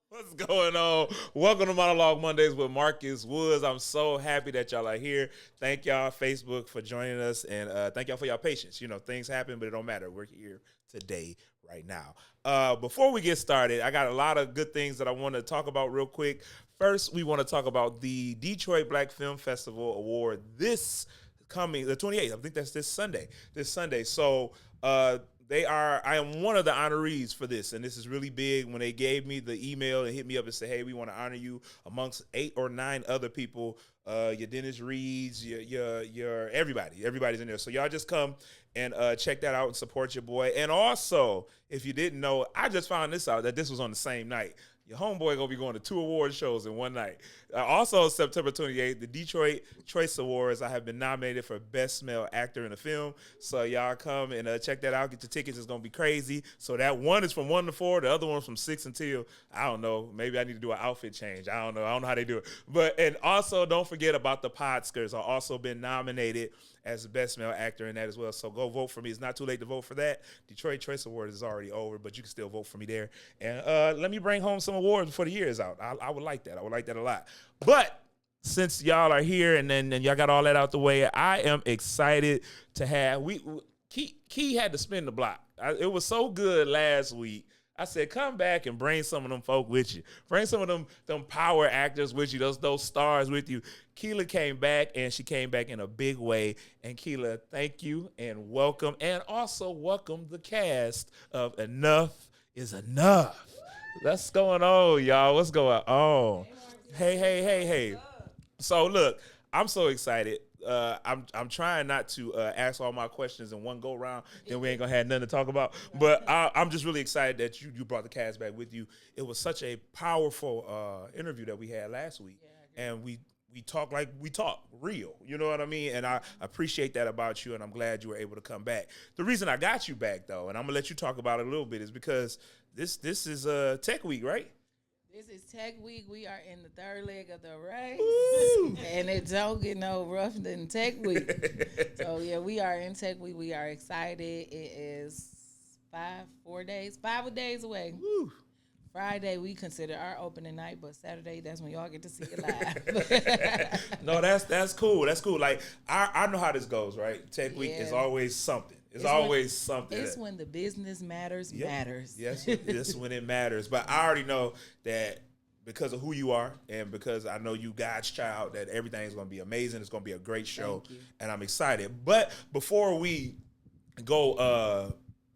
What's going on? Welcome to Monologue Mondays with Marcus Woods. I'm so happy that y'all are here. Thank y'all, Facebook, for joining us, and thank y'all for your patience. You know, things happen, but it don't matter. We're here today, right now. Before we get started, I got a lot of good things that I want to talk about real quick. First, we want to talk about the Detroit Black Film Festival Award the 28th. I think that's this Sunday. So, I am one of the honorees for this, and this is really big. When they gave me the email and hit me up and said, hey, we want to honor you amongst 8 or 9 other people, your Dennis Reeds, your everybody's in there. So y'all just come and check that out and support your boy. And also, if you didn't know, I just found this out that this was on the same night. Your homeboy gonna be going to 2 award shows in one night. Also, September 28th, the Detroit Choice Awards. I have been nominated for Best Male Actor in a Film. So y'all come and check that out. Get your tickets. It's gonna be crazy. So that one is from 1 to 4. The other one's from 6 until, I don't know. Maybe I need to do an outfit change. I don't know how they do it. And also, don't forget about the Podskers. I've also been nominated as the Best Male Actor in that as well. So go vote for me. It's not too late to vote for that. Detroit Choice Awards is already over, but you can still vote for me there. And let me bring home some awards before the year is out. I would like that. I would like that a lot. But since y'all are here and y'all got all that out the way, I am excited to have Key had to spin the block. It was so good last week. I said, come back and bring some of them folk with you. Bring some of them power actors with you, those stars with you. Keila came back, and she came back in a big way. And Keila, thank you and welcome. And also welcome the cast of Enough is Enough. What's going on, y'all? What's going on? Hey. So, look, I'm so excited. I'm trying not to ask all my questions in one go round. Then we ain't gonna have nothing to talk about. But I'm just really excited that you brought the cast back with you. It was such a powerful interview that we had last week, and we talk like we talk real. You know what I mean? And I appreciate that about you, and I'm glad you were able to come back. The reason I got you back though, and I'm gonna let you talk about it a little bit, is because this is Tech Week, right? This is Tech Week. We are in the third leg of the race. And it don't get no rougher than Tech Week. So, yeah, we are in Tech Week. We are excited. It is 5 days away. Woo. Friday, we consider our opening night, but Saturday, that's when y'all get to see it live. No, that's cool. That's cool. Like, I know how this goes, right? Tech Week is always something. It's always something. It's when the business matters. Yes, it's when it matters. But I already know that because of who you are and because I know you God's child, that everything's going to be amazing. It's going to be a great show, and I'm excited. But before we go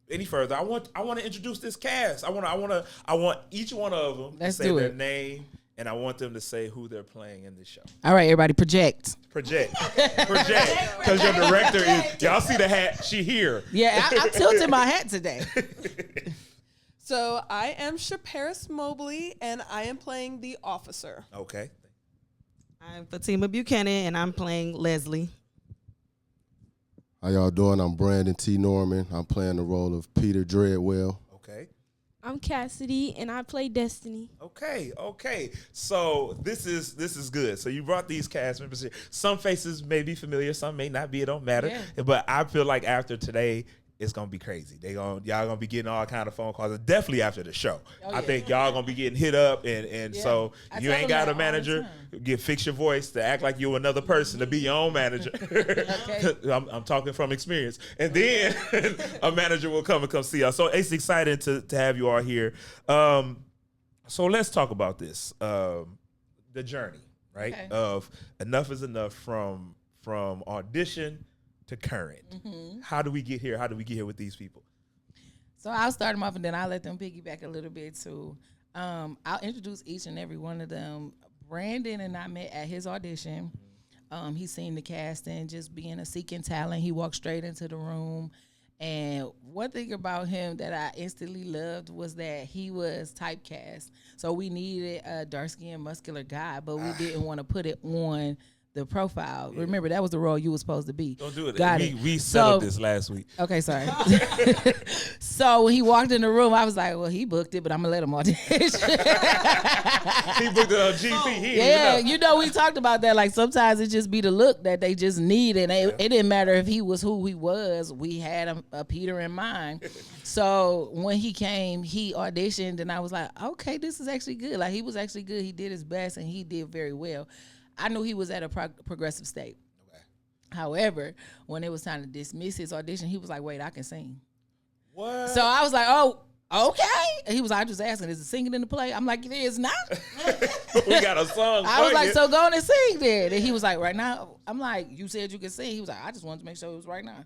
any further, I want to introduce this cast. I want each one of them to say their name. And I want them to say who they're playing in this show. All right, everybody, project. Project. Because your director is, y'all see the hat, she here. Yeah, I tilted my hat today. So I am Shaparis Mobley, and I am playing the officer. Okay. I'm Fatima Buchanan, and I'm playing Leslie. How y'all doing? I'm Brandon T. Norman. I'm playing the role of Peter Dreadwell. Okay. I'm Cassidy, and I play Destiny. Okay. So this is good. So you brought these cast members here. Some faces may be familiar, some may not be. It don't matter. Yeah. But I feel like after today, it's gonna be crazy. Y'all gonna be getting all kind of phone calls. Definitely after the show. I think y'all gonna be getting hit up, and so you ain't got a manager. Fix your voice to act like you're another person to be your own manager. I'm talking from experience. And then a manager will come see us. So it's exciting to have you all here. So let's talk about this. The journey, right? Okay. Of Enough is Enough from audition to current. Mm-hmm. How do we get here? How do we get here with these people? So I'll start them off, and then I'll let them piggyback a little bit too. I'll introduce each and every one of them. Brandon and I met at his audition. He seen the casting, just being a seeking talent. He walked straight into the room. And one thing about him that I instantly loved was that he was typecast. So we needed a dark-skinned, muscular guy, but we didn't want to put it on the profile. Yeah. Remember, that was the role you were supposed to be. Don't do it. We set up this last week. Okay, sorry. So when he walked in the room, I was like, well, he booked it, but I'm going to let him audition. He booked it on GP. He Yeah, didn't you know, we talked about that. Like sometimes it just be the look that they just need, and it didn't matter if he was who he was. We had a Peter in mind. So when he came, he auditioned, and I was like, okay, this is actually good. Like he was actually good. He did his best, and he did very well. I knew he was at a progressive state. However, when it was time to dismiss his audition, he was like, wait, I can sing. What? So I was like, oh, okay. And he was like, I just asking, is it singing in the play? I'm like, it is not. We got a song. I was for like, you. so go on and sing then. And he was like, right now. I'm like, you said you could sing. He was like, I just wanted to make sure it was right now.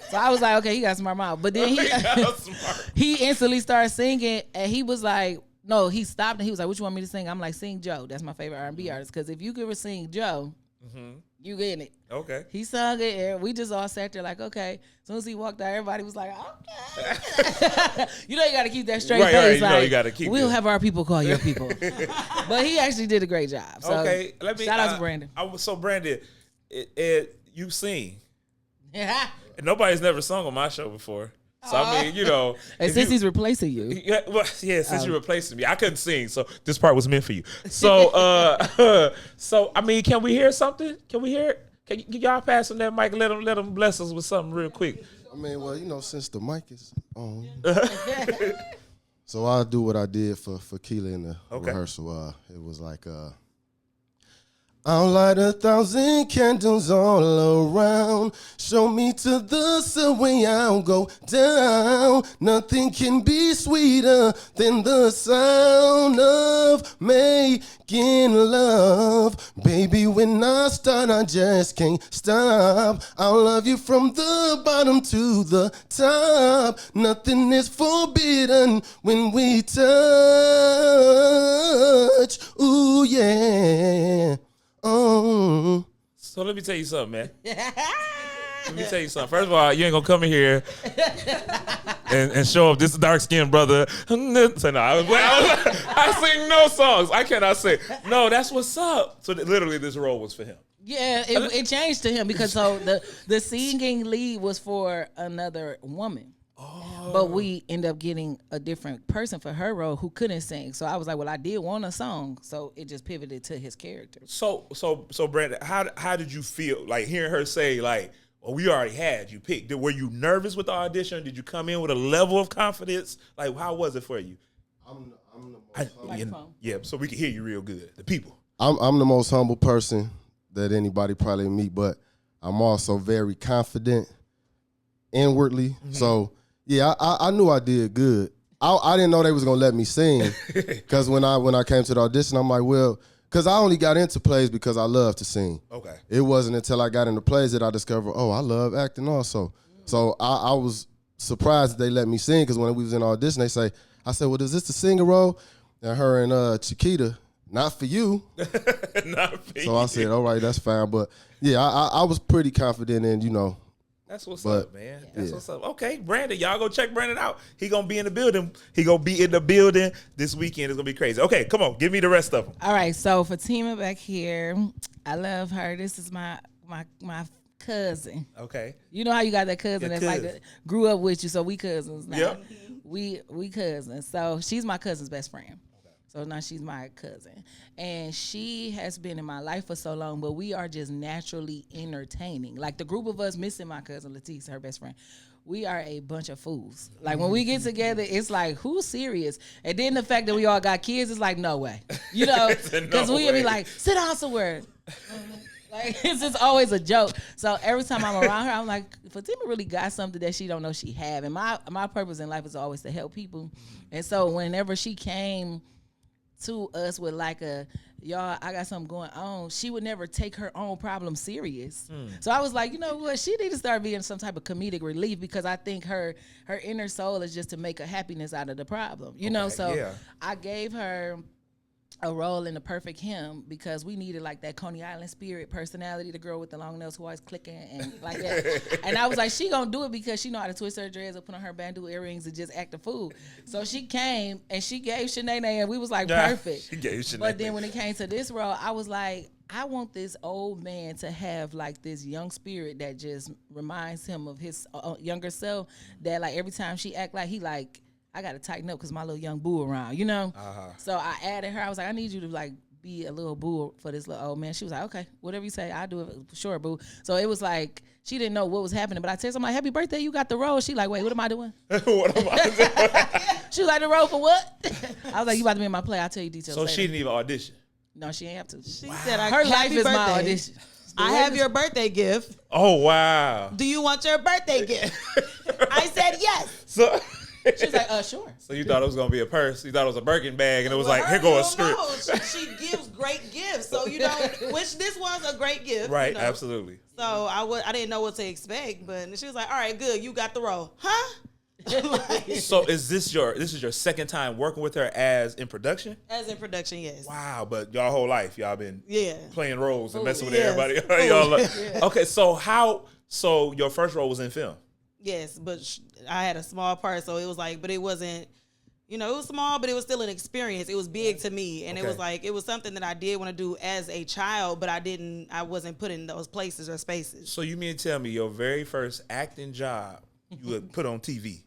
So I was like, okay, he got smart mouth. But then He got smart. he instantly started singing, and he was like, no, he stopped and he was like, what you want me to sing? I'm like, sing Joe. That's my favorite R&B artist. Because if you could sing Joe, you get it. Okay. He sung it, and we just all sat there like, okay. As soon as he walked out, everybody was like, okay. You know you got to keep that straight Right, face. right. You know Like, you gotta keep we'll it. have our people call your people. But he actually did a great job. So Okay. Let me. shout out to Brandon. So Brandon, you sing. Yeah. And nobody's never sung on my show before. So I mean, you know. And if since you- he's replacing you. Yeah, well, yeah. Since you're replacing me, I couldn't sing, so this part was meant for you. So, so I mean, can we hear something? Can we hear it? Can y'all pass on that mic? Let them bless us with something real quick. I mean, well, you know, since the mic is on, so I'll do what I did for Keila in the rehearsal. It was like, I'll light 1,000 candles all around. Show me to the subway, I'll go down. Nothing can be sweeter than the sound of making love. Baby, when I start, I just can't stop. I'll love you from the bottom to the top. Nothing is forbidden when we touch. Ooh, yeah. Oh. So let me tell you something, man. Let me tell you something. First of all, you ain't gonna come in here and show up this dark skinned brother. So no, I sing no songs. I cannot sing. No, that's what's up. So literally, this role was for him. Yeah, it changed to him because so the singing lead was for another woman. But we end up getting a different person for her role who couldn't sing. So I was like, well, I did want a song, so it just pivoted to his character. So Brandon, how did you feel like hearing her say like, "Well, we already had you picked"? Were you nervous with the audition? Did you come in with a level of confidence? Like, how was it for you? I'm the most humble. Yeah, so we can hear you real good. The people. I'm the most humble person that anybody probably meet, but I'm also very confident inwardly. Mm-hmm. So yeah, I knew I did good. I didn't know they was gonna let me sing because when I came to the audition, I'm like, well, because I only got into plays because I love to sing. Okay. It wasn't until I got into plays that I discovered, oh, I love acting also. So I was surprised that they let me sing because when we was in audition, I said, well, is this the singer role? And her and Chiquita, not for you. Not for So I said, all right, that's fine. But yeah, I was pretty confident in, you know. That's what's But, up, man. That's what's up. Okay, Brandon, y'all go check Brandon out. He gonna be in the building. He gonna be in the building this weekend. It's gonna be crazy. Okay, come on, give me the rest of them. All right, so Fatima back here, I love her. This is my cousin. Okay. You know how you got that cousin Your that's like cousin. grew up with you, so we cousins now. Yep. We cousins. So she's my cousin's best friend. So now she's my cousin. And she has been in my life for so long, but we are just naturally entertaining. Like the group of us missing my cousin Leticia, her best friend. We are a bunch of fools. Like when we get together, it's like, who's serious? And then the fact that we all got kids, it's like, no way. You know, because No we'll be way. like, sit down somewhere. Like it's just always a joke. So every time I'm around her, I'm like, Fatima really got something that she don't know she have. And my purpose in life is always to help people. And so whenever she came to us with like y'all, I got something going on, she would never take her own problem serious. So I was like, you know what, she need to start being some type of comedic relief because I think her inner soul is just to make a happiness out of the problem. You know, so yeah. I gave her a role in The Perfect Him because we needed like that Coney Island spirit personality, the girl with the long nails who always clicking and like that. And I was like, she gonna do it because she know how to twist her dreads or put on her bandu earrings and just act a fool. So she came and she gave Shanae and we was like perfect. She gave Shanae. But then when it came to this role, I was like, I want this old man to have like this young spirit that just reminds him of his younger self. That like every time she act like he like, I got to tighten up because my little young boo around, you know? So I added her. I was like, I need you to like be a little boo for this little old man. She was like, okay, whatever you say, I'll do it for sure, boo. So it was like, she didn't know what was happening, but I texted her, I'm like, happy birthday, you got the role. She like, wait, what am I doing? What am I doing? She was like, the role for what? I was like, you about to be in my play, I'll tell you details So later. she didn't even audition. No, she ain't have to. She said, Her life is my audition. I have your birthday gift. Oh wow. Do you want your birthday gift? I said yes. So She was like, sure. So you thought it was gonna be a purse? You thought it was a Birkin bag, and it was like, here go a script. No, she gives great gifts, so you know, which this was a great gift, Right, you know? absolutely. So I didn't know what to expect, but she was like, "All right, good, you got the role, huh?" So is this your second time working with her as in production? As in production, yes. Wow, but y'all whole life y'all been playing roles and messing with Yes. everybody. Y'all okay, so your first role was in film. Yes, but I had a small part, so it was like, but it wasn't, you know, it was small, but it was still an experience. It was big to me, and it was like, it was something that I did want to do as a child, but I wasn't put in those places or spaces. So you mean to tell me your very first acting job you would put on TV?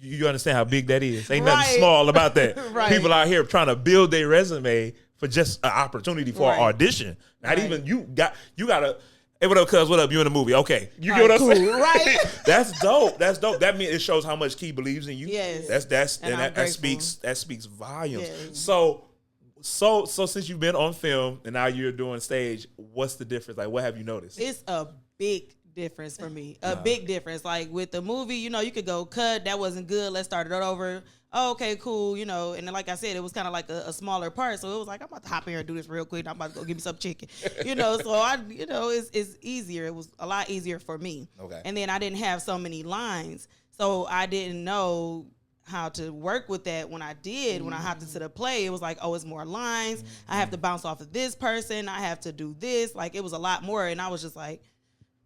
You understand how big that is? Ain't nothing small about that. Right. People out here trying to build their resume for just an opportunity for an audition. Not even you gotta. Hey, what up, cuz? What up? You in the movie? Okay, you get what I'm saying? Right. That's dope. That's dope. That means it shows how much Key believes in you. Yes. That speaks volumes. Yes. So since you've been on film and now you're doing stage, what's the difference? Like, what have you noticed? It's a big difference for me. A big difference. Like with the movie, you know, you could go cut, that wasn't good, let's start it over. Oh, okay, cool, you know, and then, like I said, it was kind of like a smaller part, so it was like, I'm about to hop in here and do this real quick. I'm about to go give me some chicken, you know. So it's easier. It was a lot easier for me. Okay. And then I didn't have so many lines, so I didn't know how to work with that. When I did, when I hopped into the play, it was like, oh, it's more lines. I have to bounce off of this person. I have to do this. Like, it was a lot more, and I was just like,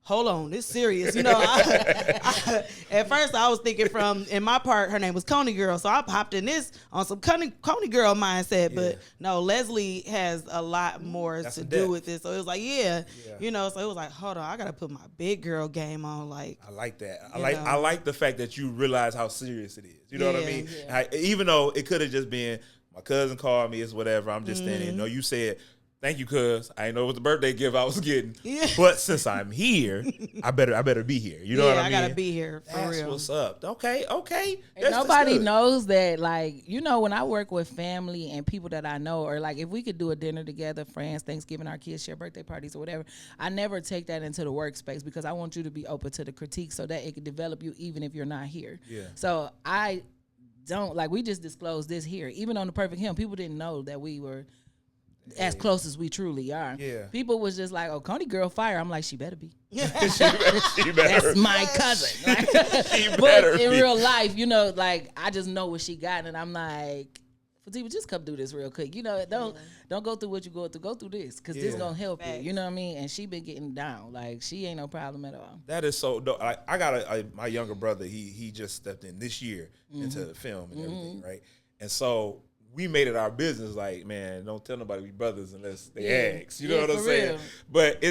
hold on, this serious. You know, at first I was thinking in my part, her name was Coney Girl. So I hopped in this on some Coney Girl mindset. But no, Leslie has a lot more to do with this. So it was like, you know, so it was like, hold on, I got to put my big girl game on. Like, I like that. I like the fact that you realize how serious it is. You know what I mean? Even though it could have just been, my cousin called me, it's whatever, I'm just standing. No, you said, thank you, cuz. I didn't know what the birthday gift I was getting. Yeah. But since I'm here, I better be here. You know what I mean? I gotta be here for That's real. what's up. Okay. And nobody knows that, like, you know, when I work with family and people that I know, or like if we could do a dinner together, friends, Thanksgiving, our kids share birthday parties or whatever, I never take that into the workspace because I want you to be open to the critique so that it can develop you even if you're not here. Yeah. So I don't, like, we just disclosed this here. Even on The Perfect Him, people didn't know that we were as close as we truly are. Yeah. People was just like, oh, Coney Girl fire. I'm like, she better be. she better. That's my cousin. But in real life, you know, like, I just know what she got, and I'm like, Fatima, just come do this real quick. You know, don't go through what you go through. Go through this, because this gonna help you. You know what I mean? And she been getting down. Like, she ain't no problem at all. That is so dope. I got my younger brother. He just stepped in this year into the film and everything, right? And so we made it our business, like, man, don't tell nobody we brothers unless they ask. You know what I'm saying? Real. But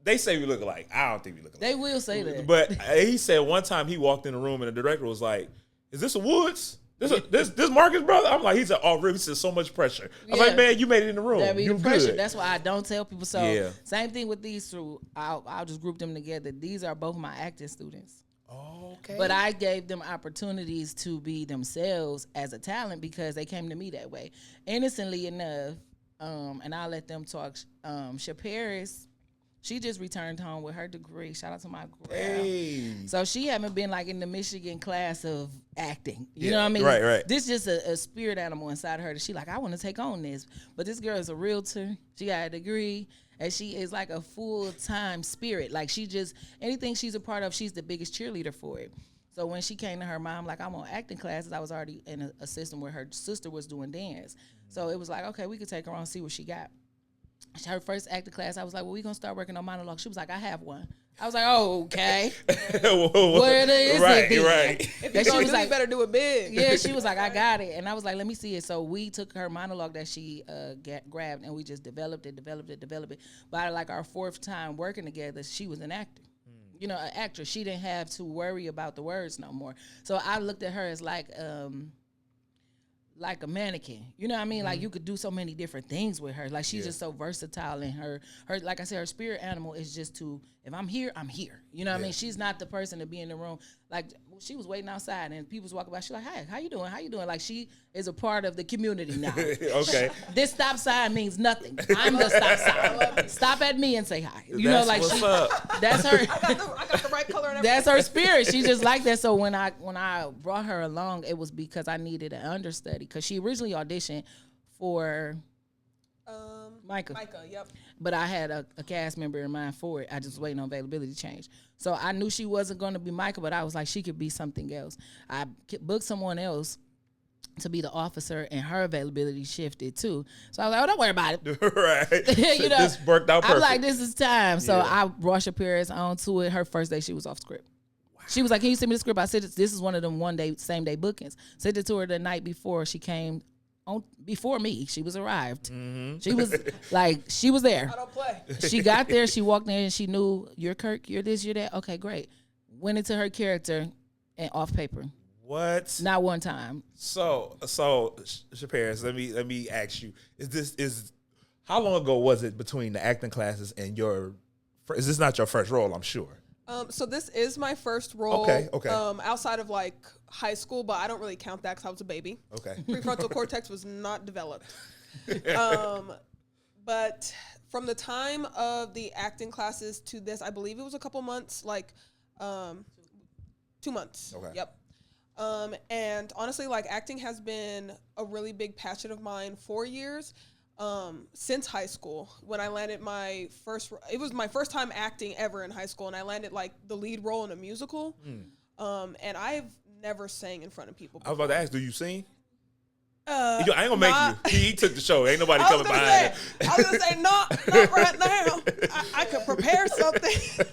they say we look alike. I don't think we look alike. They will say that. But he said one time he walked in the room and the director was like, is this a Woods? This Marcus brother? I'm like, he said, oh, really? He said, so much pressure. I was like, man, you made it in the room. That be you the pressure. Good. That's why I don't tell people. So same thing with these two. I'll just group them together. These are both my acting students. Okay. But I gave them opportunities to be themselves as a talent because they came to me that way. Innocently enough, and I'll let them talk. Shaparis, she just returned home with her degree. Shout out to my girl. Hey. So she haven't been like in the Michigan class of acting. You know what I mean? Right. This is just a spirit animal inside of her that she like, I want to take on this. But this girl is a realtor. She got a degree. And she is like a full-time spirit. Like, she just, anything she's a part of, she's the biggest cheerleader for it. So when she came to her mom, like, I'm on acting classes, I was already in a system where her sister was doing dance. So it was like, okay, we could take her on and see what she got. Her first acting class, I was like, well, we're going to start working on monologue. She was like, I have one. I was like, oh, okay. Where is it then? Right. If you gonna do, you better do it big. Yeah, she was like, I got it. And I was like, let me see it. So we took her monologue that she grabbed, and we just developed it. By like our fourth time working together, she was an actor. you know, an actress. She didn't have to worry about the words no more. So I looked at her as like a mannequin. You know what I mean? Like you could do so many different things with her. Like she's just so versatile, and her like I said, her spirit animal is just to, if I'm here, I'm here. You know what I mean? She's not the person to be in the room. Like she was waiting outside and people was walking by. She's like, "Hi, how you doing? How you doing?" Like she is a part of the community now. Okay. This stop sign means nothing. I'm the stop sign. Stop at me and say hi. You know, like what's up. that's her. I got the right color and everything. That's her spirit. She's just like that. So when I brought her along, it was because I needed an understudy. Because she originally auditioned for Micah. Micah, yep. But I had a cast member in mind for it. I just was waiting on availability change. So I knew she wasn't going to be Micah, but I was like, she could be something else. I booked someone else to be the officer, and her availability shifted too. So I was like, oh, don't worry about it. Right. You know, this worked out perfect. I'm like, this is time. So Yeah. I brought Paris onto it. Her first day, she was off script. Wow. She was like, can you send me the script? I said, this is one of them same day bookings. Sent it to her the night before she came on, before me. She was arrived. Mm-hmm. She was like, she was there. I don't play. She got there, she walked in, and she knew, you're Kirk, you're this, you're that. Okay, great. Went into her character and off paper. What? Not one time. So, Paris, let me ask you: how long ago was it between the acting classes and your? Is this not your first role? I'm sure. So this is my first role. Okay. Outside of like high school, but I don't really count that because I was a baby. Okay. Prefrontal cortex was not developed. But from the time of the acting classes to this, I believe it was a couple months, like 2 months. Okay. Yep. And honestly, like acting has been a really big passion of mine for years. Since high school, when I landed it was my first time acting ever in high school, and I landed like the lead role in a musical. And I've never sang in front of people before. I was about to ask, do you sing? I ain't gonna make you. He took the show. Ain't nobody coming behind. I was gonna say, not right now. I could prepare something.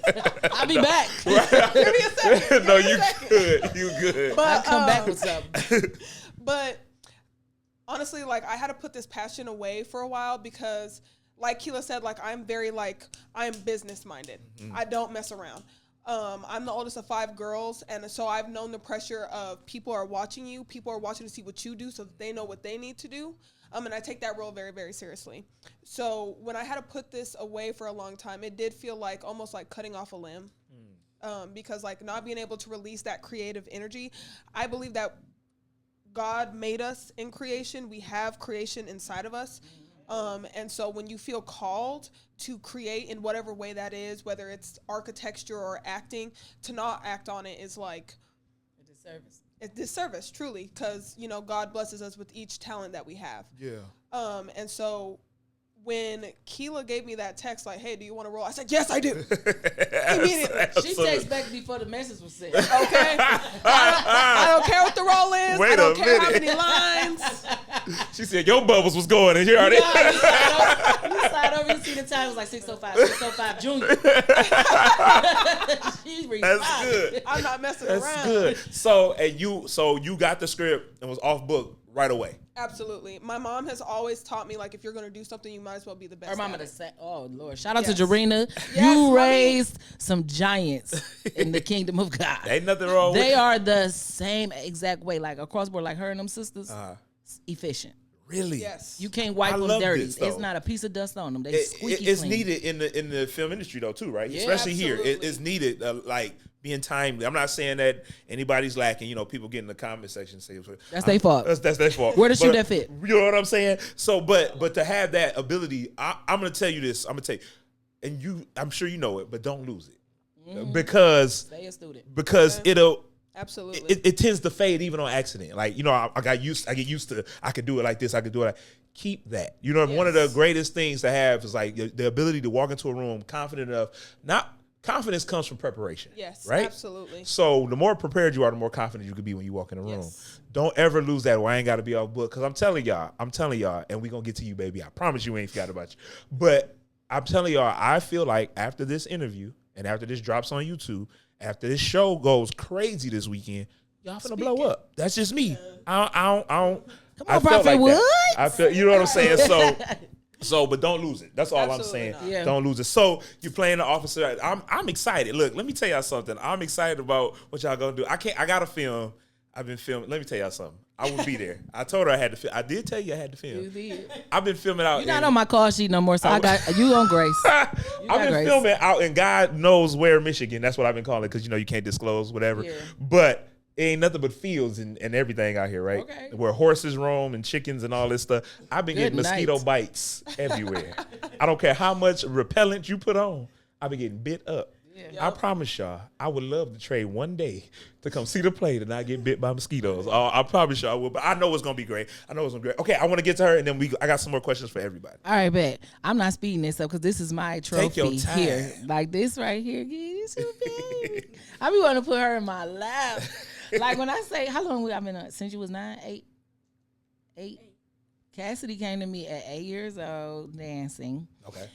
I'll be back. Give me a second. No, you good. You good. But, I'll come back with something. But honestly, like I had to put this passion away for a while because, like Keila said, like I'm business minded. Mm-hmm. I don't mess around. I'm the oldest of 5 girls, and so I've known the pressure of people are watching you. People are watching to see what you do so that they know what they need to do. And I take that role very, very seriously. So when I had to put this away for a long time, it did feel like almost like cutting off a limb. Because like not being able to release that creative energy, I believe that God made us in creation. We have creation inside of us. And so when you feel called to create in whatever way that is, whether it's architecture or acting, to not act on it is like A disservice. a disservice, truly, because, you know, God blesses us with each talent that we have. Yeah. And so when Keila gave me that text, like, hey, do you want to roll? I said, yes, I do. Immediately. She texted back before the message was sent. Okay. I don't care what the role is. Wait I don't a care how minute. many lines. She said your bubbles was going, and here are they. You slide over, you see the time, it was like 6:05 Junior. She That's good. I'm not messing That's around. good. So you got the script and was off book right away. Absolutely. My mom has always taught me, like, if you're going to do something, you might as well be the best. Her mama at the it. same. Oh Lord! Shout out Yes. to Jarena. Yes, You mommy. raised some giants in the kingdom of God. Ain't nothing wrong with They it. are the same exact way, like across board, like her and them sisters. Efficient. Really? Yes. You can't wipe I them love dirty. this, though. It's not a piece of dust on them. They It- squeaky it's clean. needed in the film industry though too, right? Yeah, Especially here, absolutely. it's needed. Like being timely. I'm not saying that anybody's lacking. You know, people get in the comment section and say That's their fault. That's their fault. Where the shoe But that fit. You know what I'm saying? So, but to have that ability, I'm gonna tell you this. I'm gonna tell you, and I'm sure you know it, but don't lose it because Stay a student. it'll. Absolutely. It tends to fade even on accident. Like, you know, I get used to, I could do it like this, I could do it like, keep that. You know, one of the greatest things to have is like the ability to walk into a room confident enough. Confidence comes from preparation. Yes, right? absolutely. So the more prepared you are, the more confident you can be when you walk in a room. Yes. Don't ever lose that. Well, I ain't got to be off book. Because I'm telling y'all, and we going to get to you, baby. I promise you ain't forgot about you. But I'm telling y'all, I feel like after this interview and after this drops on YouTube, after this show goes crazy this weekend, y'all finna blow up. That's just me. I don't. Come I on, felt Prophet like Wood. that. I feel. You know what I'm saying? So So, but don't lose it. That's all Absolutely I'm saying. not. Yeah. Don't lose it. So you're playing the officer. I'm excited. Look, let me tell y'all something. I'm excited about what y'all gonna do. I gotta film. I've been filming. Let me tell y'all something. I will be there. I told her I had to film. I did tell you I had to film. You did. I've been filming out. You're not on my call sheet no more, so I got you on Grace. I've been Grace. filming out in God knows where, Michigan. That's what I've been calling it because you can't disclose whatever. Yeah. But it ain't nothing but fields and everything out here, right? Okay. Where horses roam and chickens and all this stuff. I've been Good getting mosquito night. bites everywhere. I don't care how much repellent you put on. I've been getting bit up. Yeah. I promise y'all, I would love to trade one day to come see the play and not get bit by mosquitoes. I promise y'all I will, but I know it's gonna be great. Okay, I want to get to her, and then I got some more questions for everybody. All right, bet. I'm not speeding this up because this is my trophy Take your time. here. Like this right here. This your baby. I be wanting to put her in my lap. Like when I say, how long I've been on? Since you was 8? Cassidy came to me at 8 years old dancing. Okay.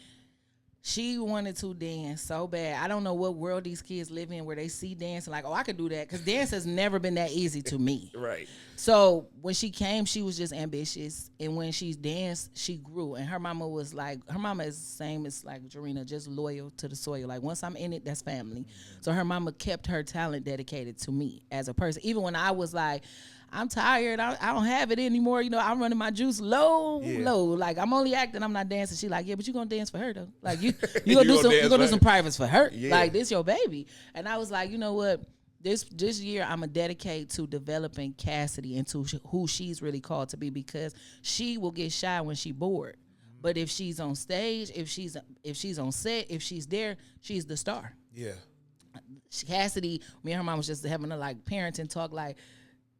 She wanted to dance so bad. I don't know what world these kids live in where they see dancing like, oh, I could do that. Because dance has never been that easy to me. Right. So when she came, she was just ambitious. And when she danced, she grew. And her mama was like, her mama is the same as like Jarena, just loyal to the soil. Like once I'm in it, that's family. So her mama kept her talent dedicated to me as a person. Even when I was like, I'm tired. I don't have it anymore. I'm running my juice low. Like I'm only acting. I'm not dancing. She like, yeah, but you gonna dance for her though. Like you gonna do some privates for her. Yeah. Like this your baby. And I was like, you know what? This year I'm gonna dedicate to developing Cassidy into who she's really called to be because she will get shy when she bored. But if she's on stage, if she's on set, if she's there, she's the star. Yeah. Cassidy, me and her mom was just having a like parenting talk like.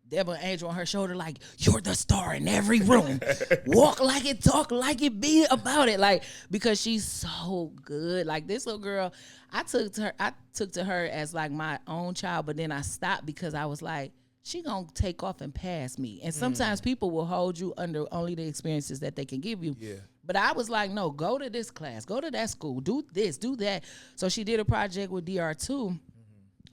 Devil Angel on her shoulder, like, you're the star in every room. Walk like it, talk like it, be about it. Like, because she's so good. Like this little girl, I took to her as like my own child, but then I stopped because I was like, she gonna take off and pass me. And sometimes people will hold you under only the experiences that they can give you. Yeah. But I was like, no, go to this class, go to that school, do this, do that. So she did a project with DR2,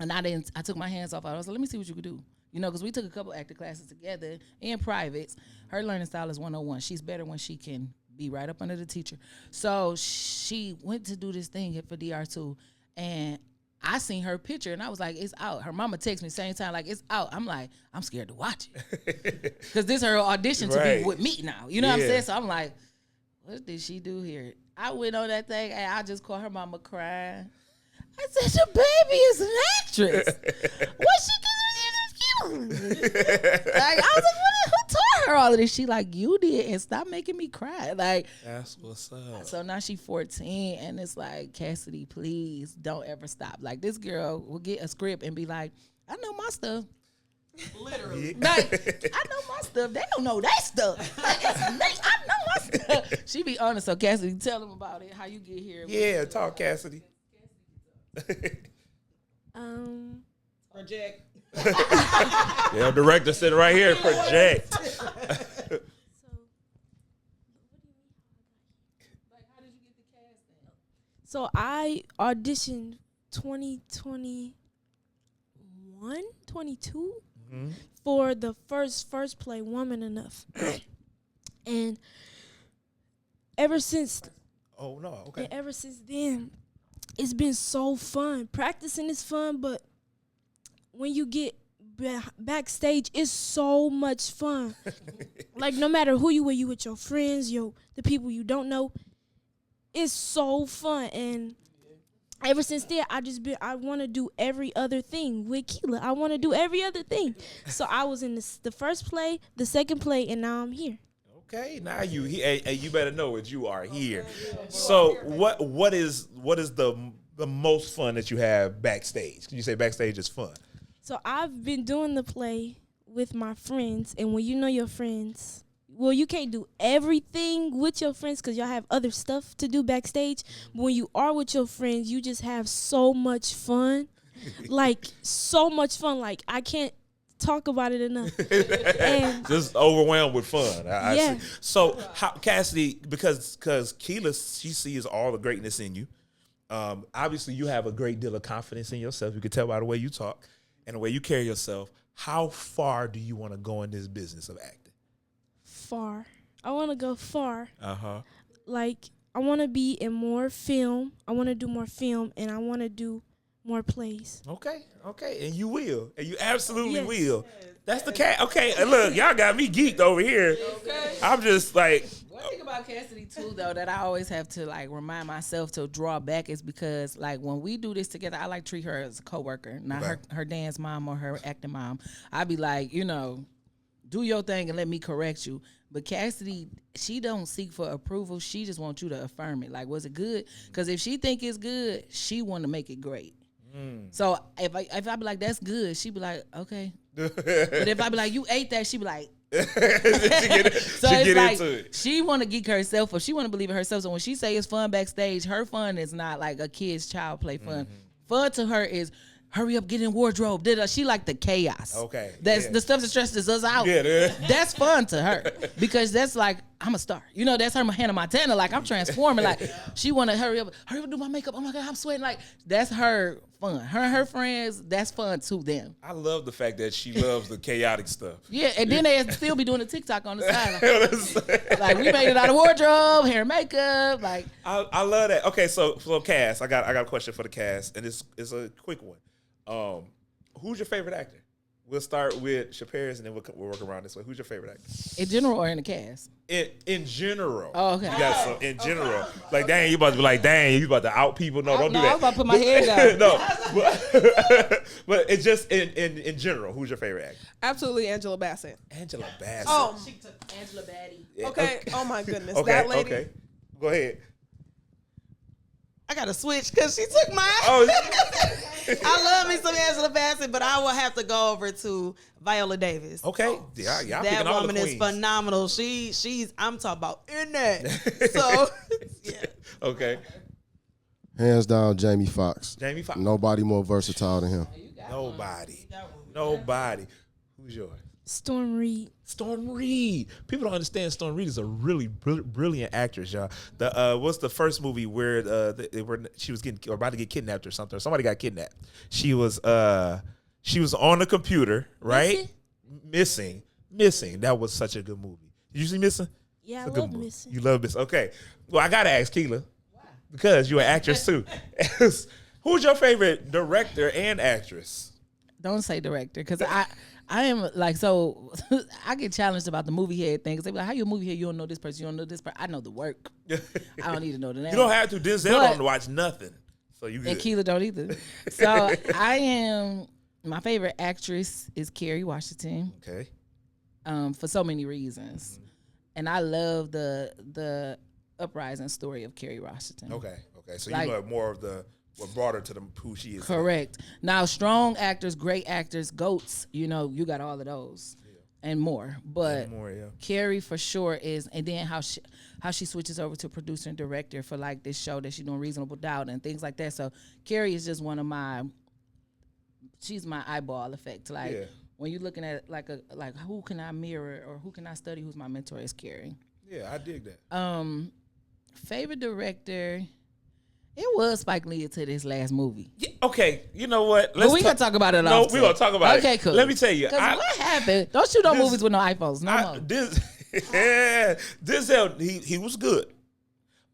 and I took my hands off. I was like, let me see what you could do. Because we took a couple acting classes together in privates. Her learning style is 101. She's better when she can be right up under the teacher. So she went to do this thing for DR2, and I seen her picture, and I was like, it's out. Her mama texted me same time, like, it's out. I'm like, I'm scared to watch it. Because this is her audition to be with me now. You know what I'm saying? So I'm like, what did she do here? I went on that thing, and I just called her mama crying. I said, your baby is an actress. What she like I was like, who taught her all of this? She like, you did, and stop making me cry. Like That's what's up. So now she's 14, and it's like, Cassidy, please don't ever stop. Like this girl will get a script and be like, I know my stuff. Literally, like I know my stuff. They don't know that stuff. Like, I know my stuff. She be honest. So Cassidy, tell them about it. How you get here? Yeah, talk Cassidy. Project. Yeah, director sitting right here. Project. So I auditioned 2021, 22 for the first play, Woman Enough. And ever since Oh no, okay. and ever since then, it's been so fun. Practicing is fun, but when you get backstage, it's so much fun. Like no matter who you with your friends, the people you don't know, it's so fun. And ever since then, I want to do every other thing with Keila. I want to do every other thing. So I was in the first play, the second play, and now I'm here. Okay, now you better know it. You are here. So what is the most fun that you have backstage? Can you say backstage is fun? So I've been doing the play with my friends, and when you know your friends, well, you can't do everything with your friends because y'all have other stuff to do backstage. But when you are with your friends, you just have so much fun, like so much fun. Like I can't talk about it enough. And just overwhelmed with fun. I Yeah. see. So how, Cassidy, because Keila, she sees all the greatness in you. Obviously, you have a great deal of confidence in yourself. You can tell by the way you talk and the way you carry yourself. How far do you want to go in this business of acting? far. I want to go far. Uh-huh. like I want to be in more film. I want to do more film, and I want to do more plays. Okay, and you will, and you absolutely Yes. will. That's the cat. Okay, and look, y'all got me geeked over here. Okay. I'm just like, One thing about Cassidy too, though, that I always have to like remind myself to draw back is because like when we do this together, I like treat her as a coworker, not her dance mom or her acting mom. I be like, do your thing and let me correct you. But Cassidy, she don't seek for approval. She just wants you to affirm it. Like, was it good? Because if she think it's good, she want to make it great. So if I be like, that's good, she be like, okay. But if I be like, you ate that, she be like, so it's like into it. she want to geek herself, or she want to believe in herself. So when she say it's fun backstage, her fun is not like a kid's child play fun. Fun to her is hurry up, get in wardrobe. She like the chaos. Okay, That's yeah. the stuff that stresses us out. Yeah. That's fun to her because that's like, I'm a star. That's her Hannah Montana. Like, I'm transforming. Like, she want to hurry up, do my makeup. Oh my God, I'm sweating. Like, that's her fun. Her and her friends, that's fun to them. I love the fact that she loves the chaotic stuff. Yeah, and then they still be doing the TikTok on the side. Like, we made it out of wardrobe, hair and makeup. Like, I love that. Okay, so cast, I got a question for the cast, and it's a quick one. Who's your favorite actor? We'll start with Shaparis, and then we'll work around this way. Who's your favorite actor? in general or in the cast? In general. Oh, okay. You got some in general. Like, dang, you about to be like, dang, you about to out people. No, don't do I that. was about to put my head down. No, but it's just in general. Who's your favorite actor? Absolutely, Angela Bassett. Angela Bassett. Oh, Angela Batty. okay. Oh my goodness, Okay, that lady. okay. Go ahead. I gotta switch because she took mine. Oh, I love me some Angela Bassett, but I will have to go over to Viola Davis. okay. Yeah, y'all That picking all the woman is queens. phenomenal. She's I'm talking about in that. So yeah. Okay. Hands down, Jamie Foxx. Jamie Foxx. Nobody more versatile than him. Nobody. Who's yours? Storm Reed. Storm Reed. People don't understand Storm Reed is a really brilliant actress, y'all. What's the first movie where she was about to get kidnapped or something? Or somebody got kidnapped. She was on the computer, right? Missing. That was such a good movie. Did you see Missing? Yeah, I It's a good love movie. Missing. You love Missing. Okay. Well, I gotta ask Keila. Why? Because you're an actress too. Who's your favorite director and actress? Don't say director, because I am like, so I get challenged about the movie head thing. Because they be like, how you a movie head? You don't know this person. You don't know this person. I know the work. I don't need to know the name. You don't have to. Denzel But- don't watch nothing. So you And good. Keila don't either. So my favorite actress is Kerry Washington, Okay. for so many reasons. And I love the uprising story of Kerry Washington. Okay. So Like- you know more of what brought her to who she is. Correct. Now, strong actors, great actors, GOATs, you got all of those and more. But More, yeah. Carrie for sure is, and then how she switches over to producer and director for like this show that she's doing, Reasonable Doubt and things like that. So Carrie is just she's my eyeball effect. Like Yeah. when you're looking at like who can I mirror or who can I study? Who's my mentor is Carrie. Yeah, I dig that. Favorite director. It was Spike Lee to this last movie. Yeah, okay, you know what? But we gonna talk about it. No, off we gonna talk about it. Okay, cool. Let me tell you. 'Cause what happened? Don't shoot no movies with no iPhones. No more. Denzel, he was good,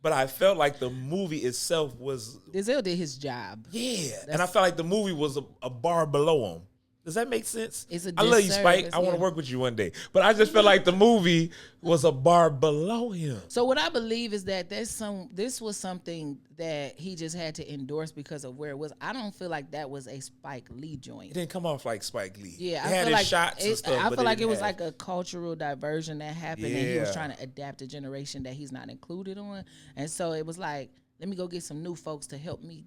but I felt like the movie itself was Denzel did his job. and I felt like the movie was a bar below him. Does that make sense? It's a I love you, Spike. disservice, I want to yeah. work with you one day, but I just felt like the movie was a bar below him. So what I believe is that this was something that he just had to endorse because of where it was. I don't feel like that was a Spike Lee It joint. didn't come off like Spike Lee. Yeah, it I had feel his like shots and stuff. I but feel like it didn't was have- like a cultural diversion that happened, and he was Yeah. trying to adapt a generation that he's not included on. And so it was like, let me go get some new folks to help me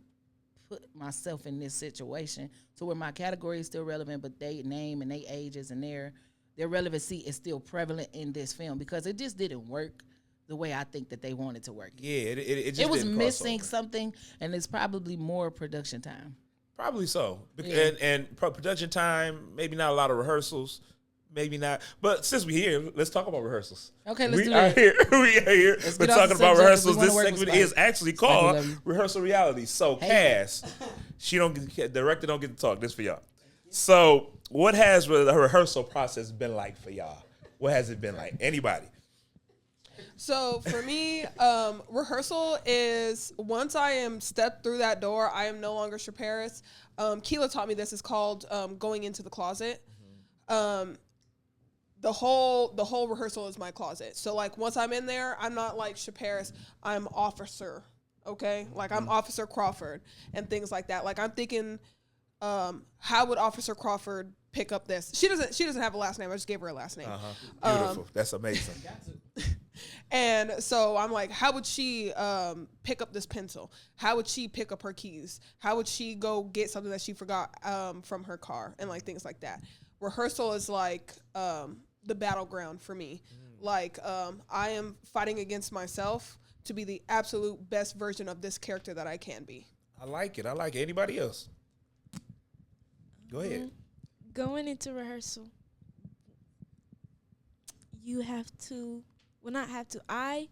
put myself in this situation to where my category is still relevant, but they name and they ages and their relevancy is still prevalent in this film because it just didn't work the way I think that they wanted to work. Yeah, it just It was didn't cross missing over. something, and it's probably more production time. Probably so. Yeah. And production time, maybe not a lot of rehearsals, maybe not. But since we're here, let's talk about rehearsals. Okay, let's we do are that. Here. We are here. Let's We're get off talking the about subject 'cause we rehearsals. wanna This work with segment Spike. is actually Spike, we called love you. Rehearsal Reality. So Hey. Cass, director don't get to talk. This for y'all. So what has the rehearsal process been like for y'all? What has it been like? Anybody? So for me, rehearsal is once I am stepped through that door, I am no longer Shaparis. Keila taught me this. It's called going into the closet. The whole rehearsal is my closet. So like once I'm in there, I'm not like Shaparis. I'm officer. Okay, like I'm Officer Crawford and things like that. Like I'm thinking, how would Officer Crawford pick up this? She doesn't have a last name. I just gave her a last name. Beautiful. That's amazing. And so I'm like, how would she pick up this pencil? How would she pick up her keys? How would she go get something that she forgot from her car and like things like that? Rehearsal is like the battleground for me. Like I am fighting against myself to be the absolute best version of this character that I can be. I like it. Anybody else? Go ahead. Going into rehearsal, you have to, well, not have to, I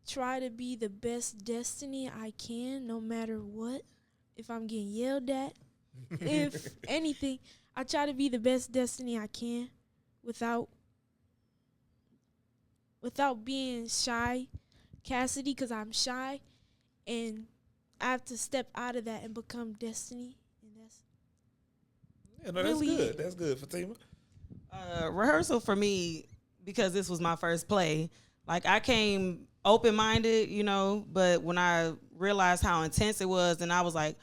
try to be the best Destiny I can, no matter what. If I'm getting yelled at, if anything, I try to be the best Destiny I can without being shy, Cassidy, because I'm shy, and I have to step out of that and become Destiny, and that's that's really good. That's good, Fatima. Rehearsal for me, because this was my first play, like I came open-minded, you know, but when I realized how intense it was, and I was like,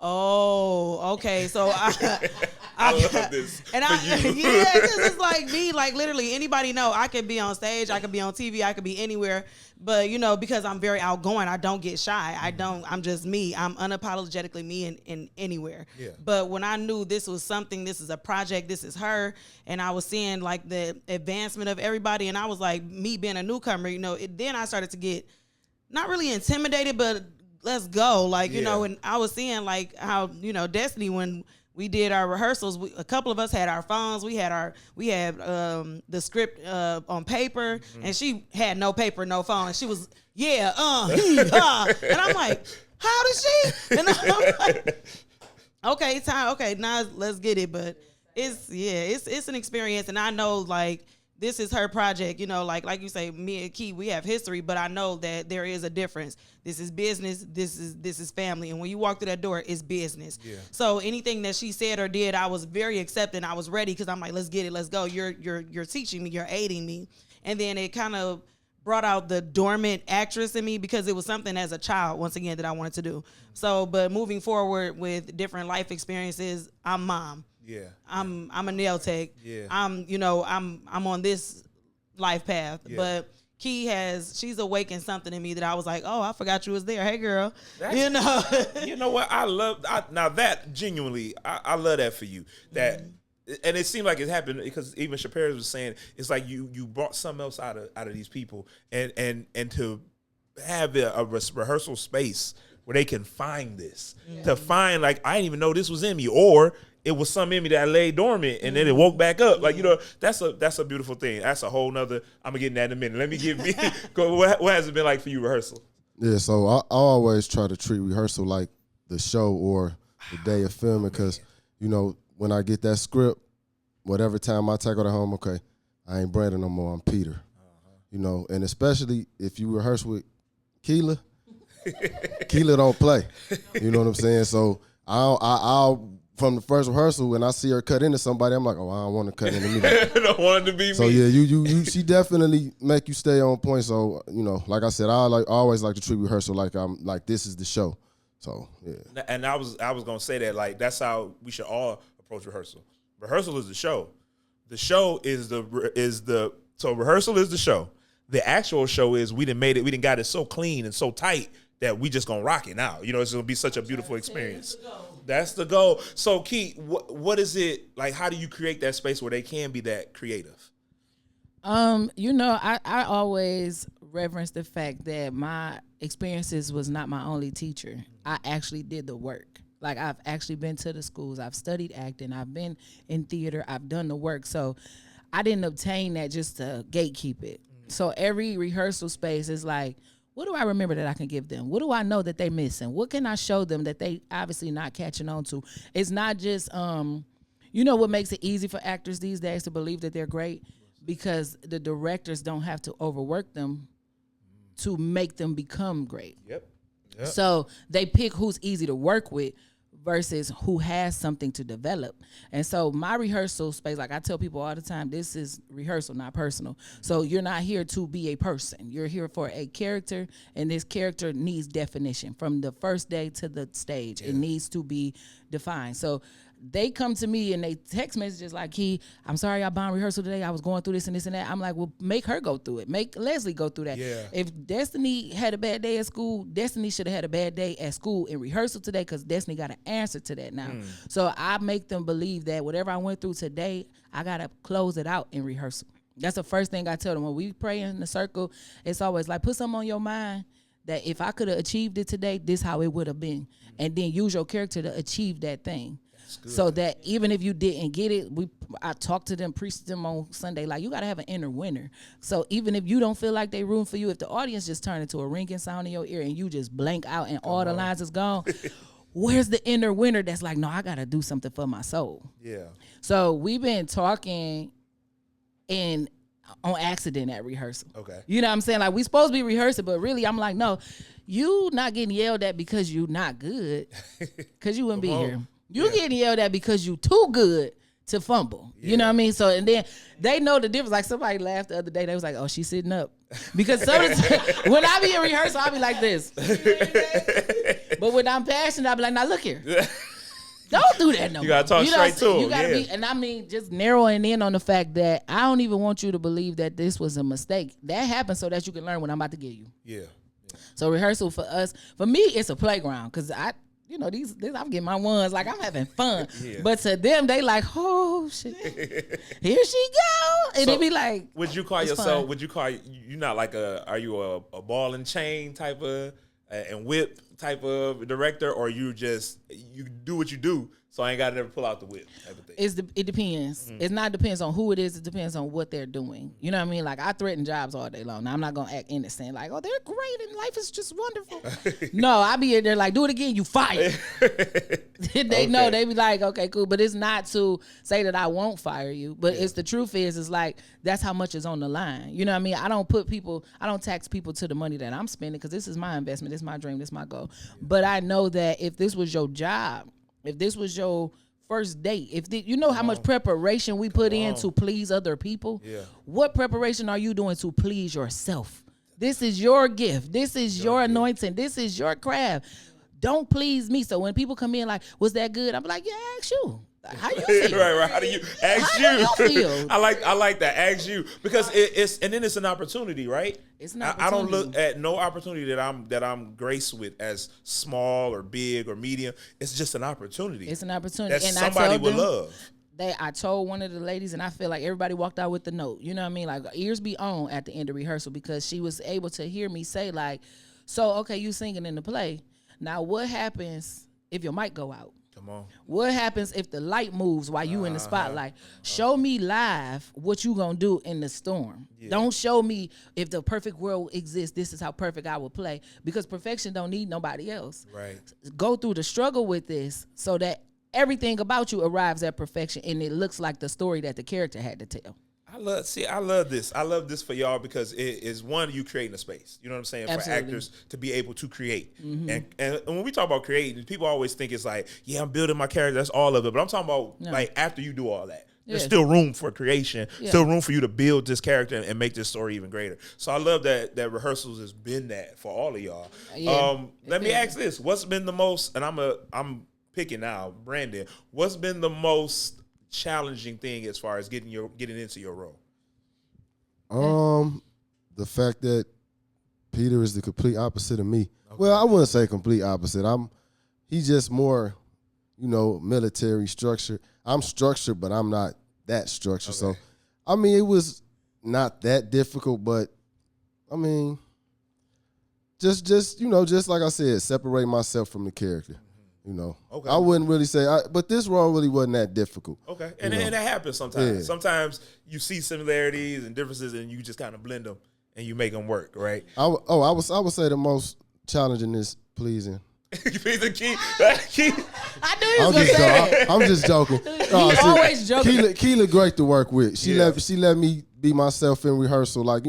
oh, okay, so I love this. And yeah, because it's like me, like literally anybody know I could be on stage, I could be on TV, I could be anywhere, but you know, because I'm very outgoing, I don't get shy. I'm just me. I'm unapologetically me in anywhere. Yeah. But when I knew this was something, this is a project, this is her, and I was seeing like the advancement of everybody, and I was like, me being a newcomer, you know, then I started to get not really intimidated, but let's go. Like, you know, and I was seeing like how, you know, Destiny, when we did our rehearsals, a couple of us had our phones. We had the script on paper, and she had no paper, no phone. And she was, and I'm like, how did she? And I'm like, okay, time. Okay, now let's get it. But it's an experience, and I know like this is her project. You know, like you say, me and Key, we have history, but I know that there is a difference. This is business. This is family. And when you walk through that door, it's business. Yeah. So anything that she said or did, I was very accepting. I was ready because I'm like, let's get it. Let's go. You're teaching me. You're aiding me. And then it kind of brought out the dormant actress in me because it was something as a child, once again, that I wanted to do. So, but moving forward with different life experiences, I'm mom. Yeah. I'm a nail tech. Yeah. I'm on this life path. Yeah. But Key she's awakened something in me that I was like, oh, I forgot you was there. Hey girl. You know what? Now that genuinely, I love that for you. That and it seemed like it happened because even Shaparis was saying it's like you brought something else out of these people and to have a rehearsal space where they can find this, to find like I didn't even know this was in me, or it was something in me that lay dormant and then it woke back up. Like, you know, that's a beautiful thing. That's a whole nother, I'm gonna get in that in a minute. Let me give me, what has it been like for you rehearsal? Yeah, so I always try to treat rehearsal like the show or the day of filming because, you know, when I get that script, whatever time I take it home, okay, I ain't Brandon no more, I'm Peter. You know, and especially if you rehearse with Keila, Keila don't play. You know what I'm saying? So I'll from the first rehearsal, when I see her cut into somebody, I'm like, oh, I don't want to cut into me. I don't want it to be me. So yeah, she definitely make you stay on point. So, you know, like I said, I always like to treat rehearsal like I'm like this is the show. So yeah. And I was gonna say that like that's how we should all approach rehearsal. Rehearsal is the show. The show is so rehearsal is the show. The actual show is we done got it so clean and so tight that we just gonna rock it now. You know, it's gonna be such a beautiful experience. That's the goal. So, Key, what is it like? How do you create that space where they can be that creative? You know, I always reverence the fact that my experiences was not my only teacher. I actually did the work. Like I've actually been to the schools. I've studied acting. I've been in theater. I've done the work. So I didn't obtain that just to gatekeep it. So every rehearsal space is like, what do I remember that I can give them? What do I know that they're missing? What can I show them that they obviously not catching on to? It's not just, you know what makes it easy for actors these days to believe that they're great? Because the directors don't have to overwork them to make them become great. Yep. So they pick who's easy to work with versus who has something to develop. And so my rehearsal space, like I tell people all the time, this is rehearsal, not personal. So you're not here to be a person. You're here for a character, and this character needs definition from the first day to the stage. It needs to be defined. So they come to me and they text messages like, I'm sorry I bombed rehearsal today. I was going through this and this and that. I'm like, well, make her go through it. Make Leslie go through that. Yeah. If Destiny had a bad day at school, Destiny should have had a bad day at school in rehearsal today, because Destiny got an answer to that now. So I make them believe that whatever I went through today, I got to close it out in rehearsal. That's the first thing I tell them. When we pray in the circle, it's always like, put something on your mind that if I could have achieved it today, this how it would have been. And then use your character to achieve that thing. So that even if you didn't get it, I talked to them, preached to them on Sunday, like, you got to have an inner winner. So even if you don't feel like they room for you, if the audience just turn into a ringing sound in your ear and you just blank out and all the lines is gone, where's the inner winner that's like, no, I got to do something for my soul? Yeah. So we've been talking on accident at rehearsal. Okay. You know what I'm saying? Like, we supposed to be rehearsing, but really I'm like, no, you not getting yelled at because you not good, because you wouldn't be here. You getting yelled at because you too good to fumble. You know what I mean? So, and then they know the difference. Like, somebody laughed the other day. They was like, oh, she's sitting up. Because when I be in rehearsal, I be like this. But when I'm passionate, I be like, now look here. Don't do that no more. You gotta talk straight to 'em, You gotta be, and I mean, just narrowing in on the fact that I don't even want you to believe that this was a mistake. That happened so that you can learn what I'm about to give you. Yeah. So rehearsal for us, for me, it's a playground, because these I'm getting my ones, like, I'm having fun. But to them, they like, oh shit, here she go, and So, they be like, would you call it's yourself? fun. Would you call you not like are you a ball and chain type of and whip type of director, or you do what you do, so I ain't got to never pull out the whip type of thing? It depends. It's not depends on who it is. It depends on what they're doing. You know what I mean? Like, I threaten jobs all day long. Now, I'm not gonna act innocent, like, oh, they're great and life is just wonderful. No, I be in there like, do it again, you fired. They know. They be like, okay, cool. But it's not to say that I won't fire you. But it's the truth is like, that's how much is on the line. You know what I mean? I don't tax people to the money that I'm spending, because this is my investment. This is my dream. This is my goal. But I know that if this was your job, if this was your first date, you know how much preparation we put in to please other people? Yeah. What preparation are you doing to please yourself? This is your gift. This is your anointing. This is your craft. Don't please me. So when people come in like, was that good? I'm like, yeah, ask you. How you feel? right. How do you ask you? How do you feel? I like that. Ask you, because it's and then it's an opportunity, right? It's an I don't opportunity. look at no opportunity that I'm graced with as small or big or medium. It's just an opportunity. It's an opportunity, that and somebody I would love. I told one of the ladies, and I feel like everybody walked out with the note. You know what I mean? Like, ears be on at the end of rehearsal, because she was able to hear me say, like, so, okay, you singing in the play. Now, what happens if your mic go out? Come on. What happens if the light moves while you in the spotlight? Show me live what you gonna do in the storm. Yeah. Don't show me if the perfect world exists, this is how perfect I will play, because perfection don't need nobody else. Right. Go through the struggle with this so that everything about you arrives at perfection, and it looks like the story that the character had to tell. I love this. I love this for y'all, because it is, one, you creating a space. You know what I'm saying? Absolutely. For actors to be able to create. And when we talk about creating, people always think it's like, yeah, I'm building my character. That's all of it. But I'm talking about like after you do all that. There's still room for creation, still room for you to build this character and make this story even greater. So I love that rehearsals has been that for all of y'all. Let me ask this. What's been the most, and I'm picking now, Brandon, what's been the most challenging thing as far as getting into your role? The fact that Peter is the complete opposite of me. Okay. Well, I wouldn't say complete opposite. He's just more, military structured. I'm structured, but I'm not that structured. Okay. So, I mean, it was not that difficult, but I mean, just like I said, separate myself from the character. Okay. I wouldn't really say, but this role really wasn't that difficult. Okay, and that happens sometimes. Yeah. Sometimes you see similarities and differences, and you just kind of blend them and you make them work, right? I would say the most challenging is pleasing Piece of Keith. I knew you was gonna say that. I'm just joking. always joking. Keila great to work with. She let me be myself in rehearsal. Like,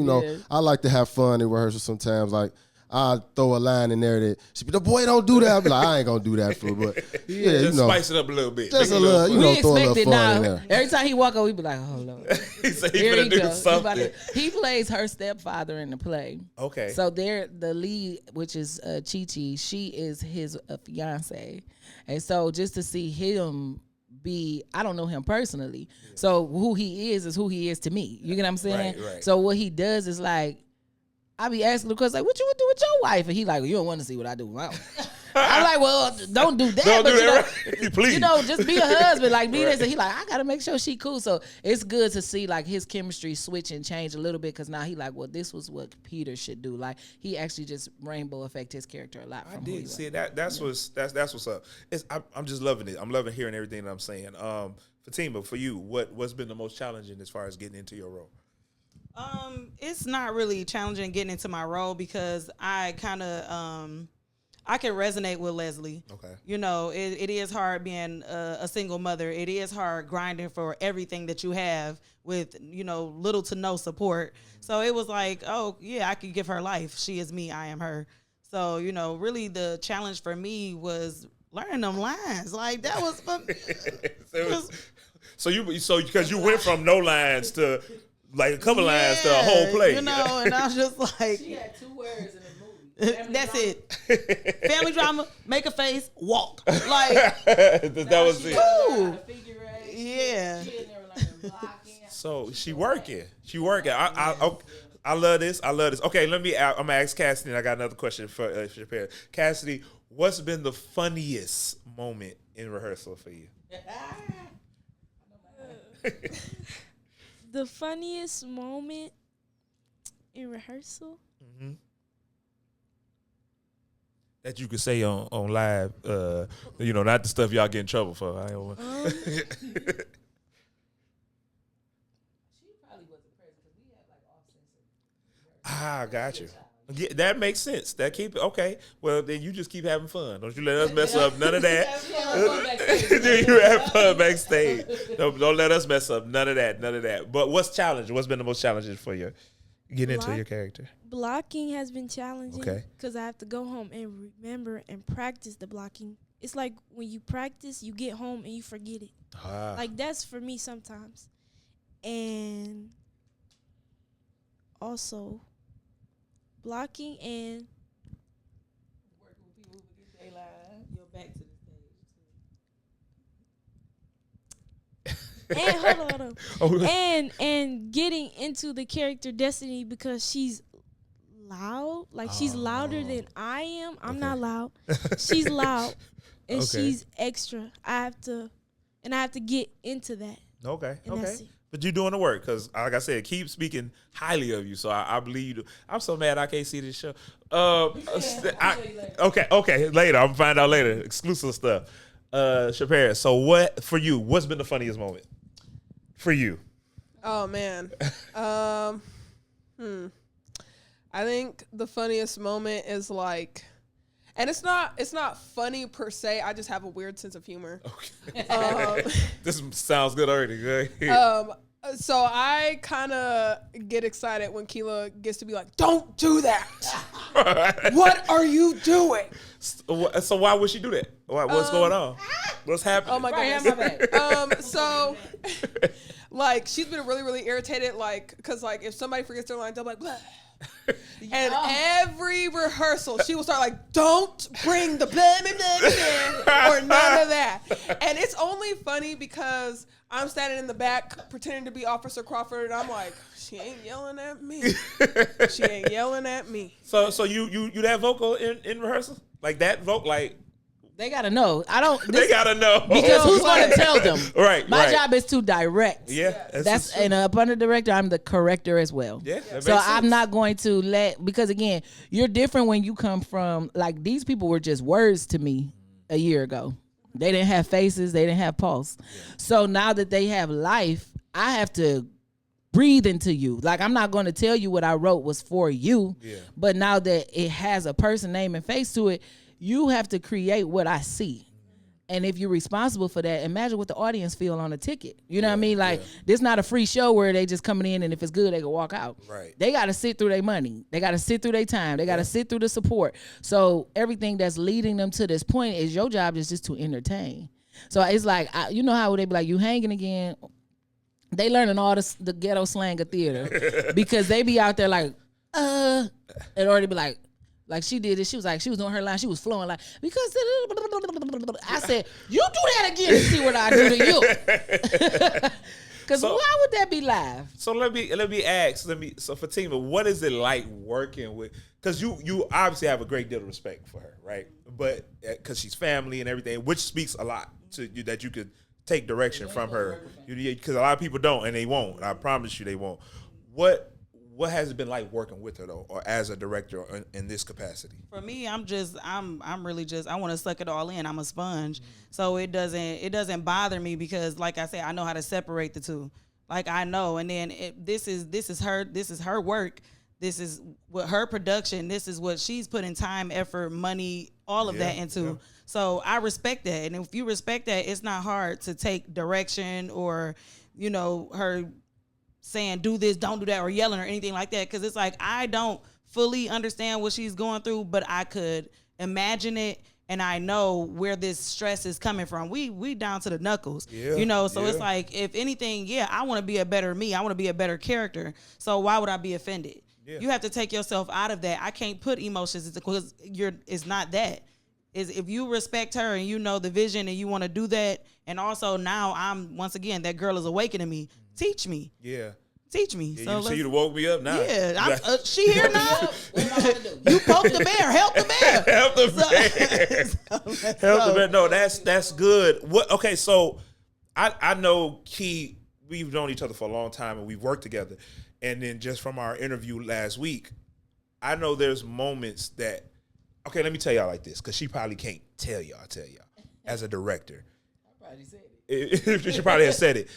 I like to have fun in rehearsal sometimes. Like, I throw a line in there that she be the boy don't do that. I be like, I ain't gonna do that for, but just spice it up a little bit. Just a little, we throw a little expect it fun now. in there. Every time he walk up, we be like, oh Lord. he said he Here gonna he do go. something. He plays her stepfather in the play. Okay. So they're the lead, which is Chi-Chi. She is his fiance, and so just to see him be, I don't know him personally, so who he is who he is to me. You get what I'm saying? Right. So what he does is like, I be asking Lucas like, what you would do with your wife? And he like, well, you don't want to see what I do. Wow. I'm like, well, don't do that. Don't but do that, right? Please. Just be a husband. Like, be this. And he like, I got to make sure she cool. So it's good to see like his chemistry switch and change a little bit. Cause now he like, well, this was what Peter should do. Like he actually just rainbow affect his character a lot. I did see that. That's what's up. I'm just loving it. I'm loving hearing everything that I'm saying. Fatima, for you, what's been the most challenging as far as getting into your role? It's not really challenging getting into my role because I kind of I can resonate with Leslie. Okay. It is hard being a single mother. It is hard grinding for everything that you have with, little to no support. So it was like, oh, yeah, I could give her life. She is me. I am her. So, really the challenge for me was learning them lines. Like, that was fun. So because you went from no lines to like a couple lines to a whole play. And I was just like. She had 2 words in the movie. That's it. Family drama, make a face, walk. Like that was it. Yeah. So she working. I love this. Okay, I'm gonna ask Cassidy. And I got another question for Shapiro. Cassidy, what's been the funniest moment in rehearsal for you? The funniest moment in rehearsal? Mm-hmm. That you could say on live, not the stuff y'all get in trouble for. I don't She probably wasn't present because we had like off-censor. Got you. Yeah, that makes sense. That keep okay. Well, then you just keep having fun. Don't you let us mess up none of that. You have fun backstage. Don't let us mess up none of that. But what's challenging? What's been the most challenging for you? Get into your character. Blocking has been challenging. Okay. Because I have to go home and remember and practice the blocking. It's like when you practice, you get home and you forget it. Like that's for me sometimes. And also blocking and Working with people who get their line. You're back to the and hold on. And getting into the character Destiny because she's loud. Like she's louder than I am. I'm not loud. She's loud and she's extra. I have to get into that. Okay. And that's it. But you're doing the work because, like I said, keep speaking highly of you. So I believe you do. I'm so mad I can't see this show. Okay. Later. I'm gonna find out later. Exclusive stuff. Shapiro, so what's been the funniest moment for you? Oh man. I think the funniest moment is like, and it's not funny per se. I just have a weird sense of humor. Okay. This sounds good already. Good. So I kind of get excited when Keila gets to be like, "Don't do that. What are you doing?" So why would she do that? What's going on? What's happening? Oh my goodness. So like she's been really, really irritated, like, cause like if somebody forgets their line, they'll be like, blah. And every rehearsal, she will start like, "Don't bring the blah, blah, blah, blah," or none of that. And it's only funny because I'm standing in the back pretending to be Officer Crawford, and I'm like, she ain't yelling at me. She ain't yelling at me. So you that vocal in rehearsal? Like that vocal, like They gotta know. They gotta know because who's gonna tell them? Right. My job is to direct. Yeah. That's and upon the director, I'm the corrector as well. Yeah. So I'm not going to because again, you're different when you come from like these people were just words to me a year ago. They didn't have faces. They didn't have pulse. Yeah. So now that they have life, I have to breathe into you. Like I'm not going to tell you what I wrote was for you. Yeah. But now that it has a person, name, and face to it, you have to create what I see. And if you're responsible for that, imagine what the audience feel on a ticket. You know what I mean? Like, this not a free show where they just coming in and if it's good, they can walk out. Right. They got to sit through their money. They got to sit through their time. They got to sit through the support. So everything that's leading them to this point is your job is just to entertain. So it's like, you know how they be like, you hanging again? They learning all the ghetto slang of theater because they be out there like, and already be like she did it. She was doing her line. She was flowing like, because I said, you do that again and see what I do to you. Because why would that be live? So let me ask. So Fatima, what is it like working with? Because you obviously have a great deal of respect for her, right? But because she's family and everything, which speaks a lot to you that you could take direction from her. Because a lot of people don't, and they won't. I promise you, they won't. What has it been like working with her though, or as a director in this capacity? For me, I'm really just, I want to suck it all in. I'm a sponge. So it doesn't bother me because, like I said, I know how to separate the two. Like, I know. And then this is her work. This is what her production. This is what she's putting time, effort, money, all of that into. Yeah. So I respect that. And if you respect that, it's not hard to take direction or, her saying do this, don't do that, or yelling or anything like that. Because it's like, I don't fully understand what she's going through, but I could imagine it, and I know where this stress is coming from. We down to the knuckles, so it's like, if anything, I want to be a better me. I want to be a better character. So why would I be offended? Yeah. You have to take yourself out of that. I can't put emotions because it's not that. Is if you respect her and you know the vision and you want to do that, and also now I'm, once again, that girl is awakening me. Teach me. Yeah. Teach me. Yeah, so you woke me up now. Yeah. She here now. You poke the bear. Help the bear. Help the bear. Help the bear. No, that's good. Okay, so I know Key, we've known each other for a long time and we've worked together. And then just from our interview last week, I know there's moments that, okay, let me tell y'all like this, because she probably can't tell y'all, as a director. I probably said it. She probably has said it.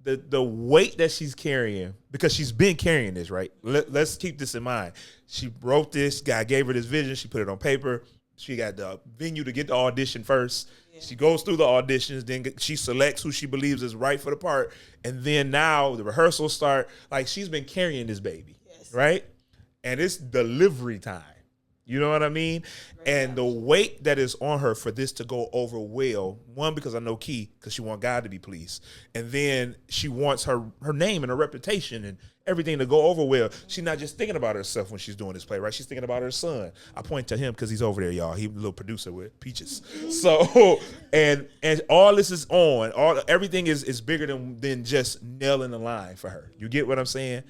The weight that she's carrying, because she's been carrying this, right? Let's keep this in mind. She wrote this, God gave her this vision, she put it on paper. She got the venue to get the audition first. Yeah. She goes through the auditions, then she selects who she believes is right for the part, and then now the rehearsals start. Like, she's been carrying this baby, right? And it's delivery time. You know what I mean? And the weight that is on her for this to go over well, one, because I know Key, because she wants God to be pleased. And then she wants her name and her reputation and everything to go over well. She's not just thinking about herself when she's doing this play, right? She's thinking about her son. I point to him because he's over there, y'all. He's a little producer with Peaches. So, and all this is on. Everything is bigger than just nailing the line for her. You get what I'm saying?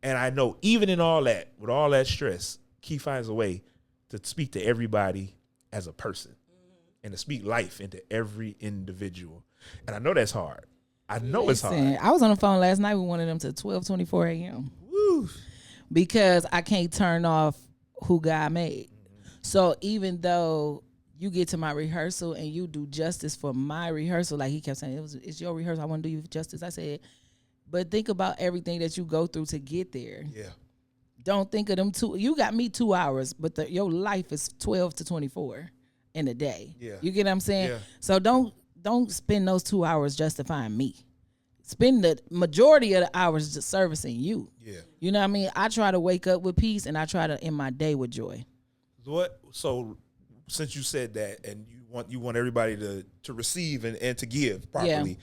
And I know even in all that, with all that stress, Key finds a way to speak to everybody as a person and to speak life into every individual. And I know that's hard. I know it's hard. I was on the phone last night with one of them till 12:24 a.m. Woo. Because I can't turn off who God made. So even though you get to my rehearsal and you do justice for my rehearsal, like he kept saying, it's your rehearsal, I want to do you justice. I said, but think about everything that you go through to get there. Yeah. Don't think of them you got me 2 hours, but your life is 12 to 24 in a day. Yeah. You get what I'm saying? Yeah. So don't spend those 2 hours justifying me. Spend the majority of the hours just servicing you. Yeah. You know what I mean? I try to wake up with peace and I try to end my day with joy. So since you said that and you want everybody to receive and to give properly,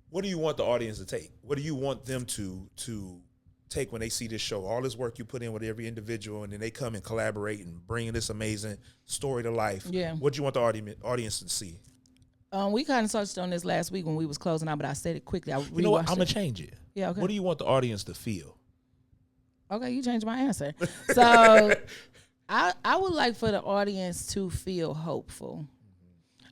what do you want the audience to take? What do you want them to take when they see this show? All this work you put in with every individual, and then they come and collaborate and bring this amazing story to life. Yeah. What do you want the audience to see? We kind of touched on this last week when we was closing out, but I said it quickly. You know what? I'm going to change it. Yeah, okay. What do you want the audience to feel? Okay, you changed my answer. So I would like for the audience to feel hopeful.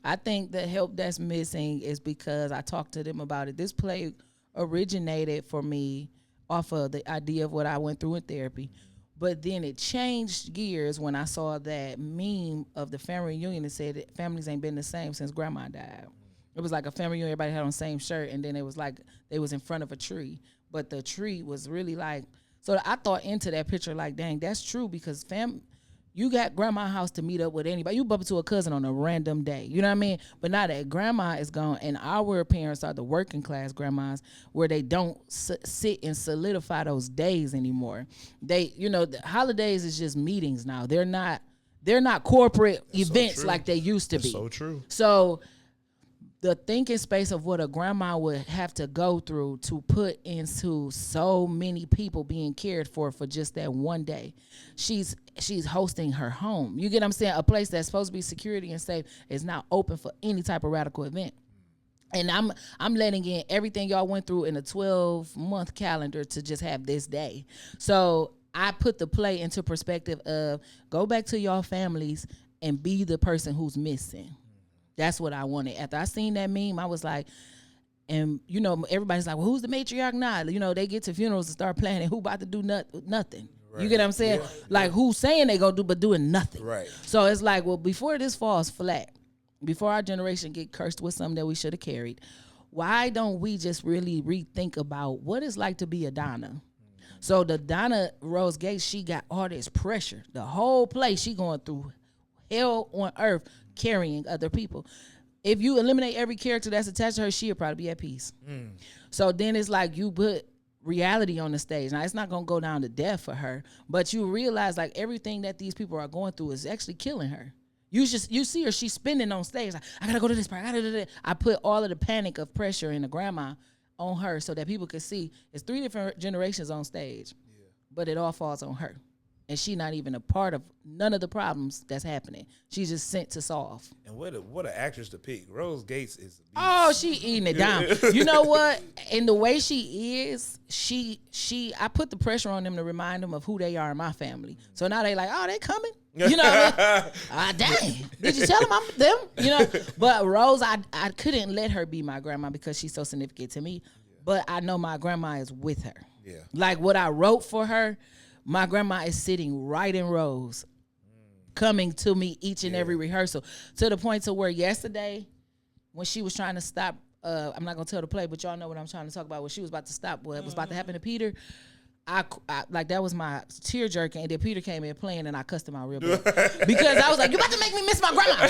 I think the help that's missing is because I talked to them about it. This play originated for me off of the idea of what I went through in therapy. But then it changed gears when I saw that meme of the family reunion that said that families ain't been the same since grandma died. It was like a family reunion, everybody had on the same shirt, and then it was like they was in front of a tree. But the tree was really like, so I thought into that picture like, dang, that's true, because You got grandma's house to meet up with anybody. You bump into a cousin on a random day. You know what I mean? But now that grandma is gone, and our parents are the working class grandmas, where they don't sit and solidify those days anymore. They, the holidays is just meetings now. They're not corporate events like they used to be. So true. So the thinking space of what a grandma would have to go through to put into so many people being cared for just that one day. She's hosting her home. You get what I'm saying? A place that's supposed to be security and safe is now open for any type of radical event. And I'm letting in everything y'all went through in a 12-month calendar to just have this day. So I put the play into perspective of go back to y'all families and be the person who's missing. That's what I wanted. After I seen that meme, I was like, and everybody's like, well, who's the matriarch now? They get to funerals and start planning who about to do nothing. Right. You get what I'm saying? Yeah. Like who's saying they gonna do but doing nothing. Right. So it's like, well, before this falls flat, before our generation get cursed with something that we should have carried, why don't we just really rethink about what it's like to be a Donna? So the Donna Rose Gates, she got all this pressure. The whole place, she going through hell on earth carrying other people. If you eliminate every character that's attached to her, she'll probably be at peace. So then it's like you put reality on the stage. Now, it's not going to go down to death for her, but you realize like everything that these people are going through is actually killing her. You see her, she's spinning on stage. Like, I got to go to this part. I put all of the panic of pressure in the grandma on her so that people could see it's 3 different generations on stage, but it all falls on her. And she not even a part of none of the problems that's happening. She's just sent to solve. And what an actress to pick. Rose Gates is a beast. Oh, she eating it down. You know what? And the way she is, I put the pressure on them to remind them of who they are in my family. So now they like, oh, they coming. You know what I mean? Dang. Did you tell them I'm them? But Rose, I couldn't let her be my grandma because she's so significant to me. But I know my grandma is with her. Yeah. Like what I wrote for her, my grandma is sitting right in rows, coming to me each and every rehearsal, to the point to where yesterday, when she was trying to stop, I'm not gonna tell the play, but y'all know what I'm trying to talk about. When she was about to stop, what was about to happen to Peter, I like that was my tear jerking, and then Peter came in playing, and I cussed him out real bad because I was like, "You about to make me miss my grandma."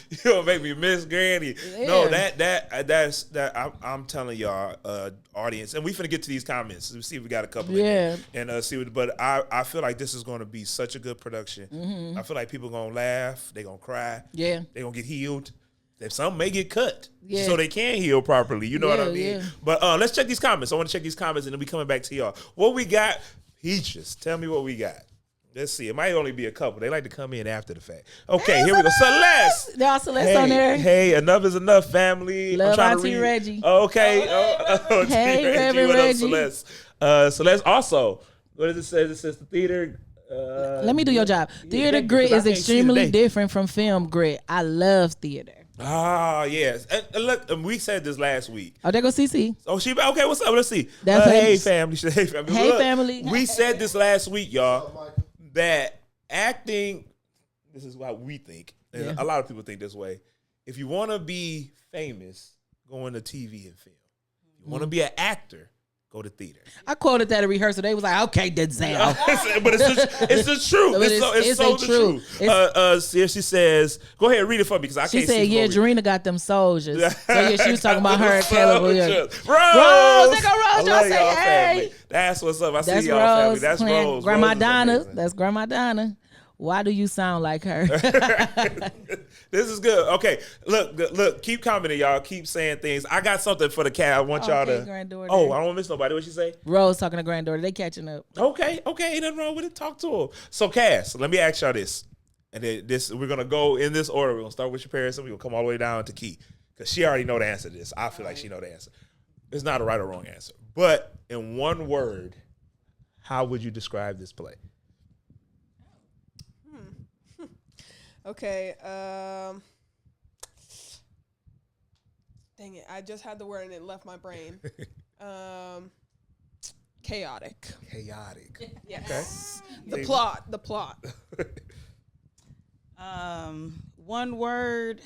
You gonna make me miss Granny? Yeah. No, that's I'm telling y'all, audience, and we finna get to these comments. We see if we got a couple. Yeah, and see what. But I feel like this is gonna be such a good production. Mm-hmm. I feel like people gonna laugh, they gonna cry. Yeah, they gonna get healed. If some may get cut, so they can heal properly. You know what I mean? Yeah. But let's check these comments. I want to check these comments, and then we coming back to y'all. What we got? Peaches. Tell me what we got. Let's see. It might only be a couple. They like to come in after the fact. Okay, here we go. Celeste. Y'all Celeste on there. Hey, enough is enough, family. Love Auntie Reggie. Okay. Hey, Reverend what Reggie. Up, Celeste? Celeste also. What does it say? It says the theater. Let me do your job. Theater grit is extremely different from film grit. I love theater. Ah, yes. And look, we said this last week. Oh, there goes CC. Oh, she okay. What's up? Let's see. Hey, family. Hey, family. Hey, look, family. We said this last week, y'all, that acting. This is what we think. And a lot of people think this way. If you want to be famous, go into TV and film. If you want to be an actor, go to theater. I quoted that at rehearsal. They was like, "Okay, Denzel." But it's the truth. It's so the truth. She says, "Go ahead, read it for me because I can't see." She said, "Yeah, Jarena got them soldiers." So yeah, she was talking about her and Keila. Rose, they go Rose. Y'all say, "Hey." Family. That's what's up. I see y'all family. That's Rose. Grandma Rose Donna. That's Grandma Donna. Why do you sound like her? This is good. Okay, look. Keep commenting, y'all. Keep saying things. I got something for the cat. I want y'all to. Granddaughter. Oh, I don't want to miss nobody. What she say? Rose talking to granddaughter. They catching up. Okay. Ain't nothing wrong with it. Talk to her. So, Cass, let me ask y'all this. And then we're gonna go in this order. We're gonna start with your parents, and we're gonna come all the way down to Key, because she already know the answer to this. I feel like she know the answer. It's not a right or wrong answer, but in one word, how would you describe this play? Okay. Dang it. I just had the word and it left my brain. Chaotic. Chaotic. Yes. Okay. The plot. One word.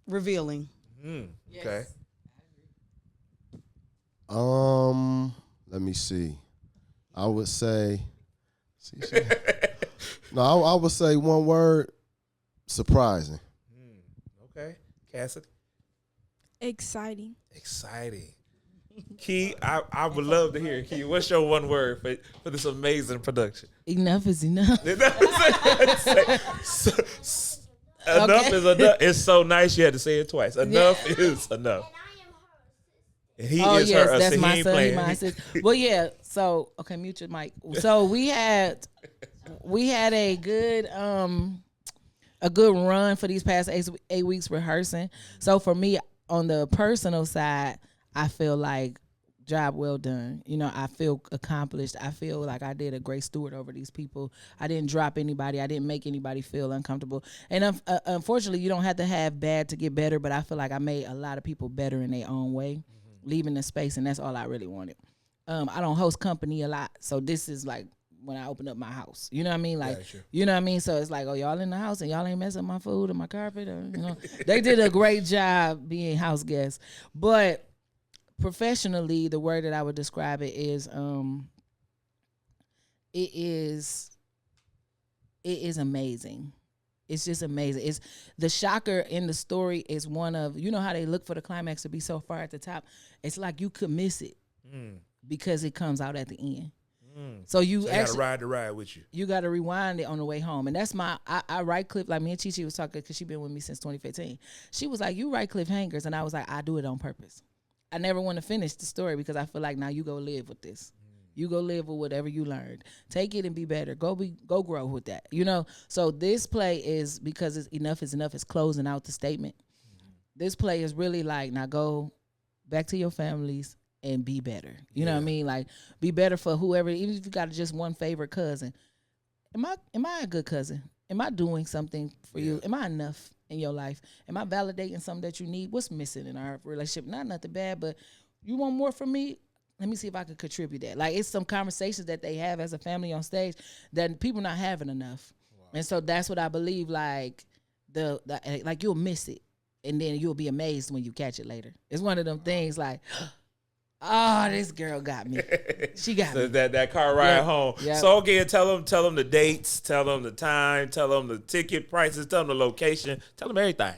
Revealing. Okay. Let me see. I would say. No, I would say one word. Surprising. Okay, Cassidy. Exciting. Exciting. Key, I would love to hear. Key, what's your one word for this amazing production? Enough is enough. Enough is enough. It's so nice you had to say it twice. Enough is enough. And he is her. That's So my he son. playing. He my sister. Well, yeah. So okay, mute your mic. So we had a good run for these past 8 weeks rehearsing. So for me, on the personal side, I feel like job well done. You know, I feel accomplished. I feel like I did a great steward over these people. I didn't drop anybody. I didn't make anybody feel uncomfortable. And unfortunately, you don't have to have bad to get better, but I feel like I made a lot of people better in their own way, leaving the space, and that's all I really wanted. I don't host company a lot, so this is like when I open up my house. You know what I mean? Like, you know what I mean? So it's like, oh, y'all in the house and y'all ain't messing up my food or my carpet, or, you know. They did a great job being house guests. But professionally, the word that I would describe it is amazing. It's just amazing. It's the shocker in the story is one of, you know how they look for the climax to be so far at the top. It's like you could miss it because it comes out at the end. So you actually gotta ride with you. You gotta rewind it on the way home, and that's I write clip, like me and Chi was talking because she been with me since 2015. She was like, "You write cliffhangers," and I was like, "I do it on purpose. I never want to finish the story because I feel like now you go live with this. You go live with whatever you learned. Take it and be better. Go grow with that. You know." So this play is, because it's enough is enough. It's closing out the statement. This play is really like, now go back to your families and be better. You know what I mean? Like, be better for whoever, even if you got just one favorite cousin. Am I a good cousin? Am I doing something for you? Am I enough in your life? Am I validating something that you need? What's missing in our relationship? Not nothing bad, but you want more from me? Let me see if I can contribute that. Like, it's some conversations that they have as a family on stage that people not having enough. Wow. And so that's what I believe, like, like you'll miss it. And then you'll be amazed when you catch it later. It's one of them things like, oh, this girl got me. She got me. That car ride home. Yep. So again, tell them the dates, tell them the time, tell them the ticket prices, tell them the location, tell them everything.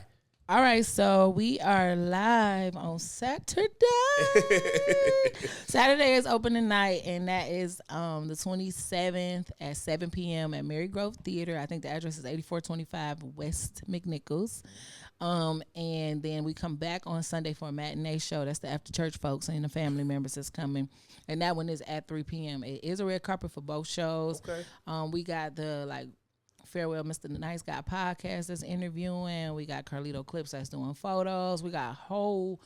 All right, so we are live on Saturday. Saturday is opening night, and that is the 27th at 7 p.m. at Mary Grove Theater. I think the address is 8425 West McNichols. And then we come back on Sunday for a matinee show. That's the after church folks and the family members that's coming. And that one is at 3 p.m. It is a red carpet for both shows. Okay. We got the Farewell Mr. Nice Guy podcast that's interviewing. We got Carlito Clips that's doing photos. We got a whole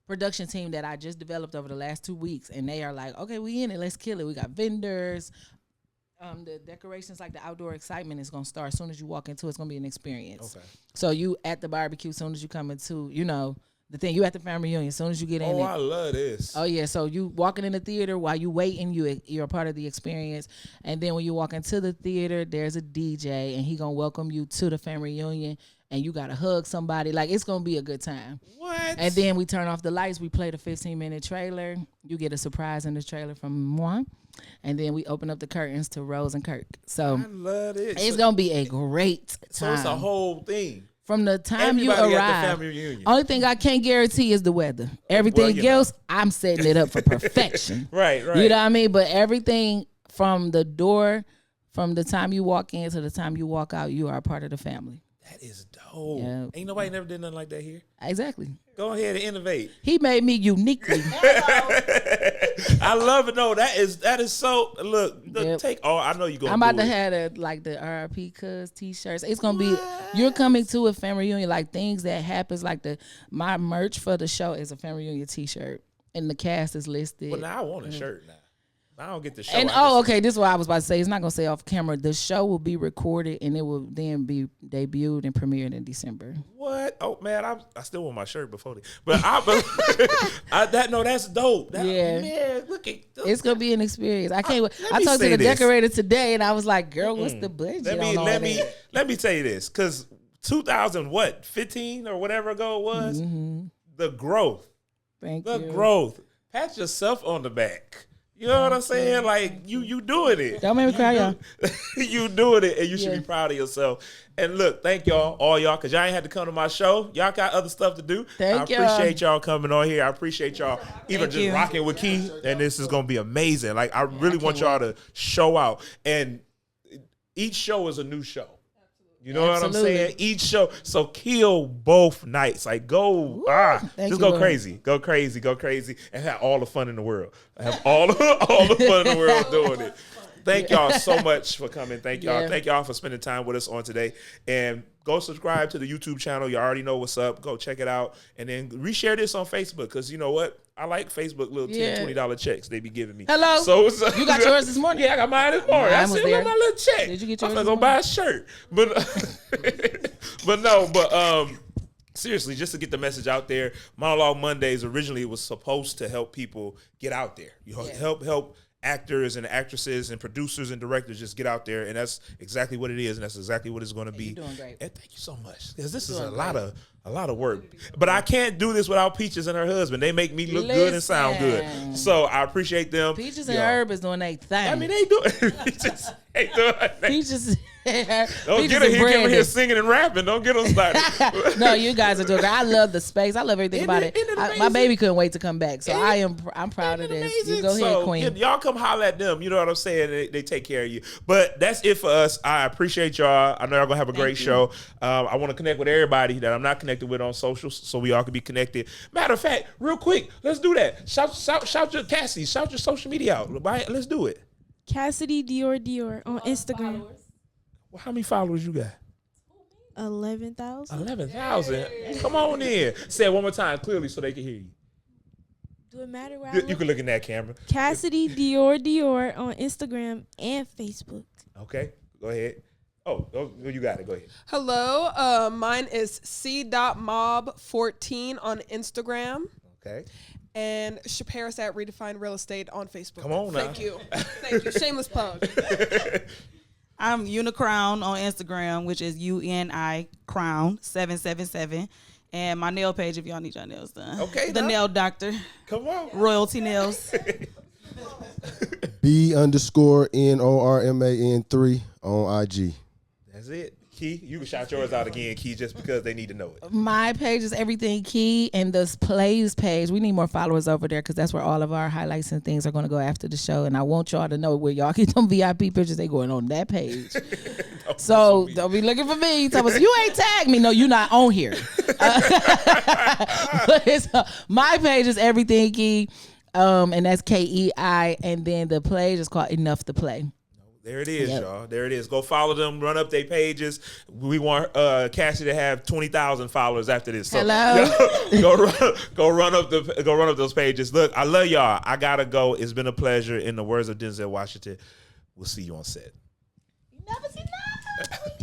production team that I just developed over the last 2 weeks. And they are like, okay, we in it. Let's kill it. We got vendors. The decorations, like the outdoor excitement, is going to start as soon as you walk into it. It's going to be an experience. Okay. So you at the barbecue as soon as you come into, the thing, you at the family reunion as soon as you get in. Oh, I love this. Oh, yeah. So you walking in the theater while you waiting, you're a part of the experience. And then when you walk into the theater, there's a DJ, and he going to welcome you to the family reunion, and you got to hug somebody. Like, it's going to be a good time. What? And then we turn off the lights. We play the 15-minute trailer. You get a surprise in the trailer from moi. And then we open up the curtains to Rose and Kirk. So I love it. It's going to be a great time. So it's a whole thing. From the time Everybody you at arrive, the family reunion. only thing I can't guarantee is the weather. Everything else, I'm setting it up for perfection. Right. You know what I mean? But everything from the door, from the time you walk in to the time you walk out, you are a part of the family. That is dope. Yeah. Ain't nobody never did nothing like that here. Exactly. Go ahead and innovate. He made me uniquely. I love it. No, that is so. Look, Yep. take. Oh, I know you gonna. I'm about do to it. have the RIP Cuz t-shirts. It's gonna be. You're coming to a family reunion, like things that happens. Like my merch for the show is a family reunion t-shirt, and the cast is listed. Well, now I want a shirt now. I don't get the show. And okay, this is what I was about to say. It's not gonna say off camera. The show will be recorded and it will then be debuted and premiered in December. What? Oh man, I still want my shirt before but that's dope. Man, look at. It's gonna be an experience. I can't. I talked to the decorator today and I was like, "Girl, what's the budget?" Let me tell you this, because 2015 or whatever ago it was, the growth. Thank you. The growth. Pat yourself on the back. You know what I'm saying? Like you doing it. Don't make me cry, y'all. You doing it, and you should be proud of yourself. And look, thank y'all, all y'all, because y'all ain't had to come to my show. Y'all got other stuff to do. I appreciate y'all coming on here. I appreciate y'all even just rocking with Key, and this is gonna be amazing. Like I really want y'all to show out, and each show is a new show. You know what I'm saying? Each show. So kill both nights. Like go, just go crazy. Go crazy. Go crazy. And have all the fun in the world. Have all the fun in the world doing it. Thank y'all so much for coming. Thank y'all. Yeah. Thank y'all for spending time with us on today. And go subscribe to the YouTube channel. You already know what's up. Go check it out. And then reshare this on Facebook, because you know what? I like Facebook little $10, $20 checks they be giving me. Hello. So you got yours this morning? Yeah, I got mine this morning. I sent my little check. Did you get yours? I'm gonna go buy a shirt. But seriously, just to get the message out there, Monologue Mondays originally was supposed to help people get out there. You know, help actors and actresses and producers and directors just get out there, and that's exactly what it is, and that's exactly what it's going to be. You're doing great. And thank you so much, because this is a lot of work. But I can't do this without Peaches and her husband. They make me look good and sound good. So I appreciate them. Peaches and Herb is doing their thing. I mean, they do it. Peaches. Don't get her here singing and rapping. Don't get them started. No, you guys are doing great. I love the space. I love everything about it. My baby couldn't wait to come back, so I'm proud of this. You go ahead, Queen. Y'all come holler at them. You know what I'm saying? They take care of you. But that's it for us. I appreciate y'all. I know y'all gonna have a great show. I want to connect with everybody that I'm not connected with on social, so we all can be connected. Matter of fact, real quick, let's do that. Shout your Cassie. Shout your social media out. Let's do it. Cassidy Dior on Instagram. Well, how many followers you got? 11,000. 11,000. Come on in. Say it one more time clearly so they can hear you. Do it matter where you can look in that camera. Cassidy Dior on Instagram and Facebook. Okay, go ahead. Oh, you got it. Go ahead. Hello. Mine is c.mob14 on Instagram. Okay. And Shaparis at Redefined Real Estate on Facebook. Come on now. Thank you. Shameless plug. I'm Unicrown on Instagram, which is UNI Crown 777. And my nail page, if y'all need your nails done. Okay. The Nail Doctor. Come on. Royalty Nails. B_NORMAN3 on IG. That's it. Key, you can shout yours out again, Key, just because they need to know it. My page is Everything Key, and this Plays page, we need more followers over there, because that's where all of our highlights and things are going to go after the show. And I want y'all to know where y'all get them VIP pictures, they going on that page. So don't be looking for me. Tell us, you ain't tagged me. No, you're not on here. My page is Everything Key, and that's KEI, and then the page is called Enough to Play. There it is, y'all. There it is. Go follow them. Run up their pages. We want Cassie to have 20,000 followers after this. So, hello. Go run up those pages. Look, I love y'all. I gotta go. It's been a pleasure. In the words of Denzel Washington, we'll see you on set. You never see nothing.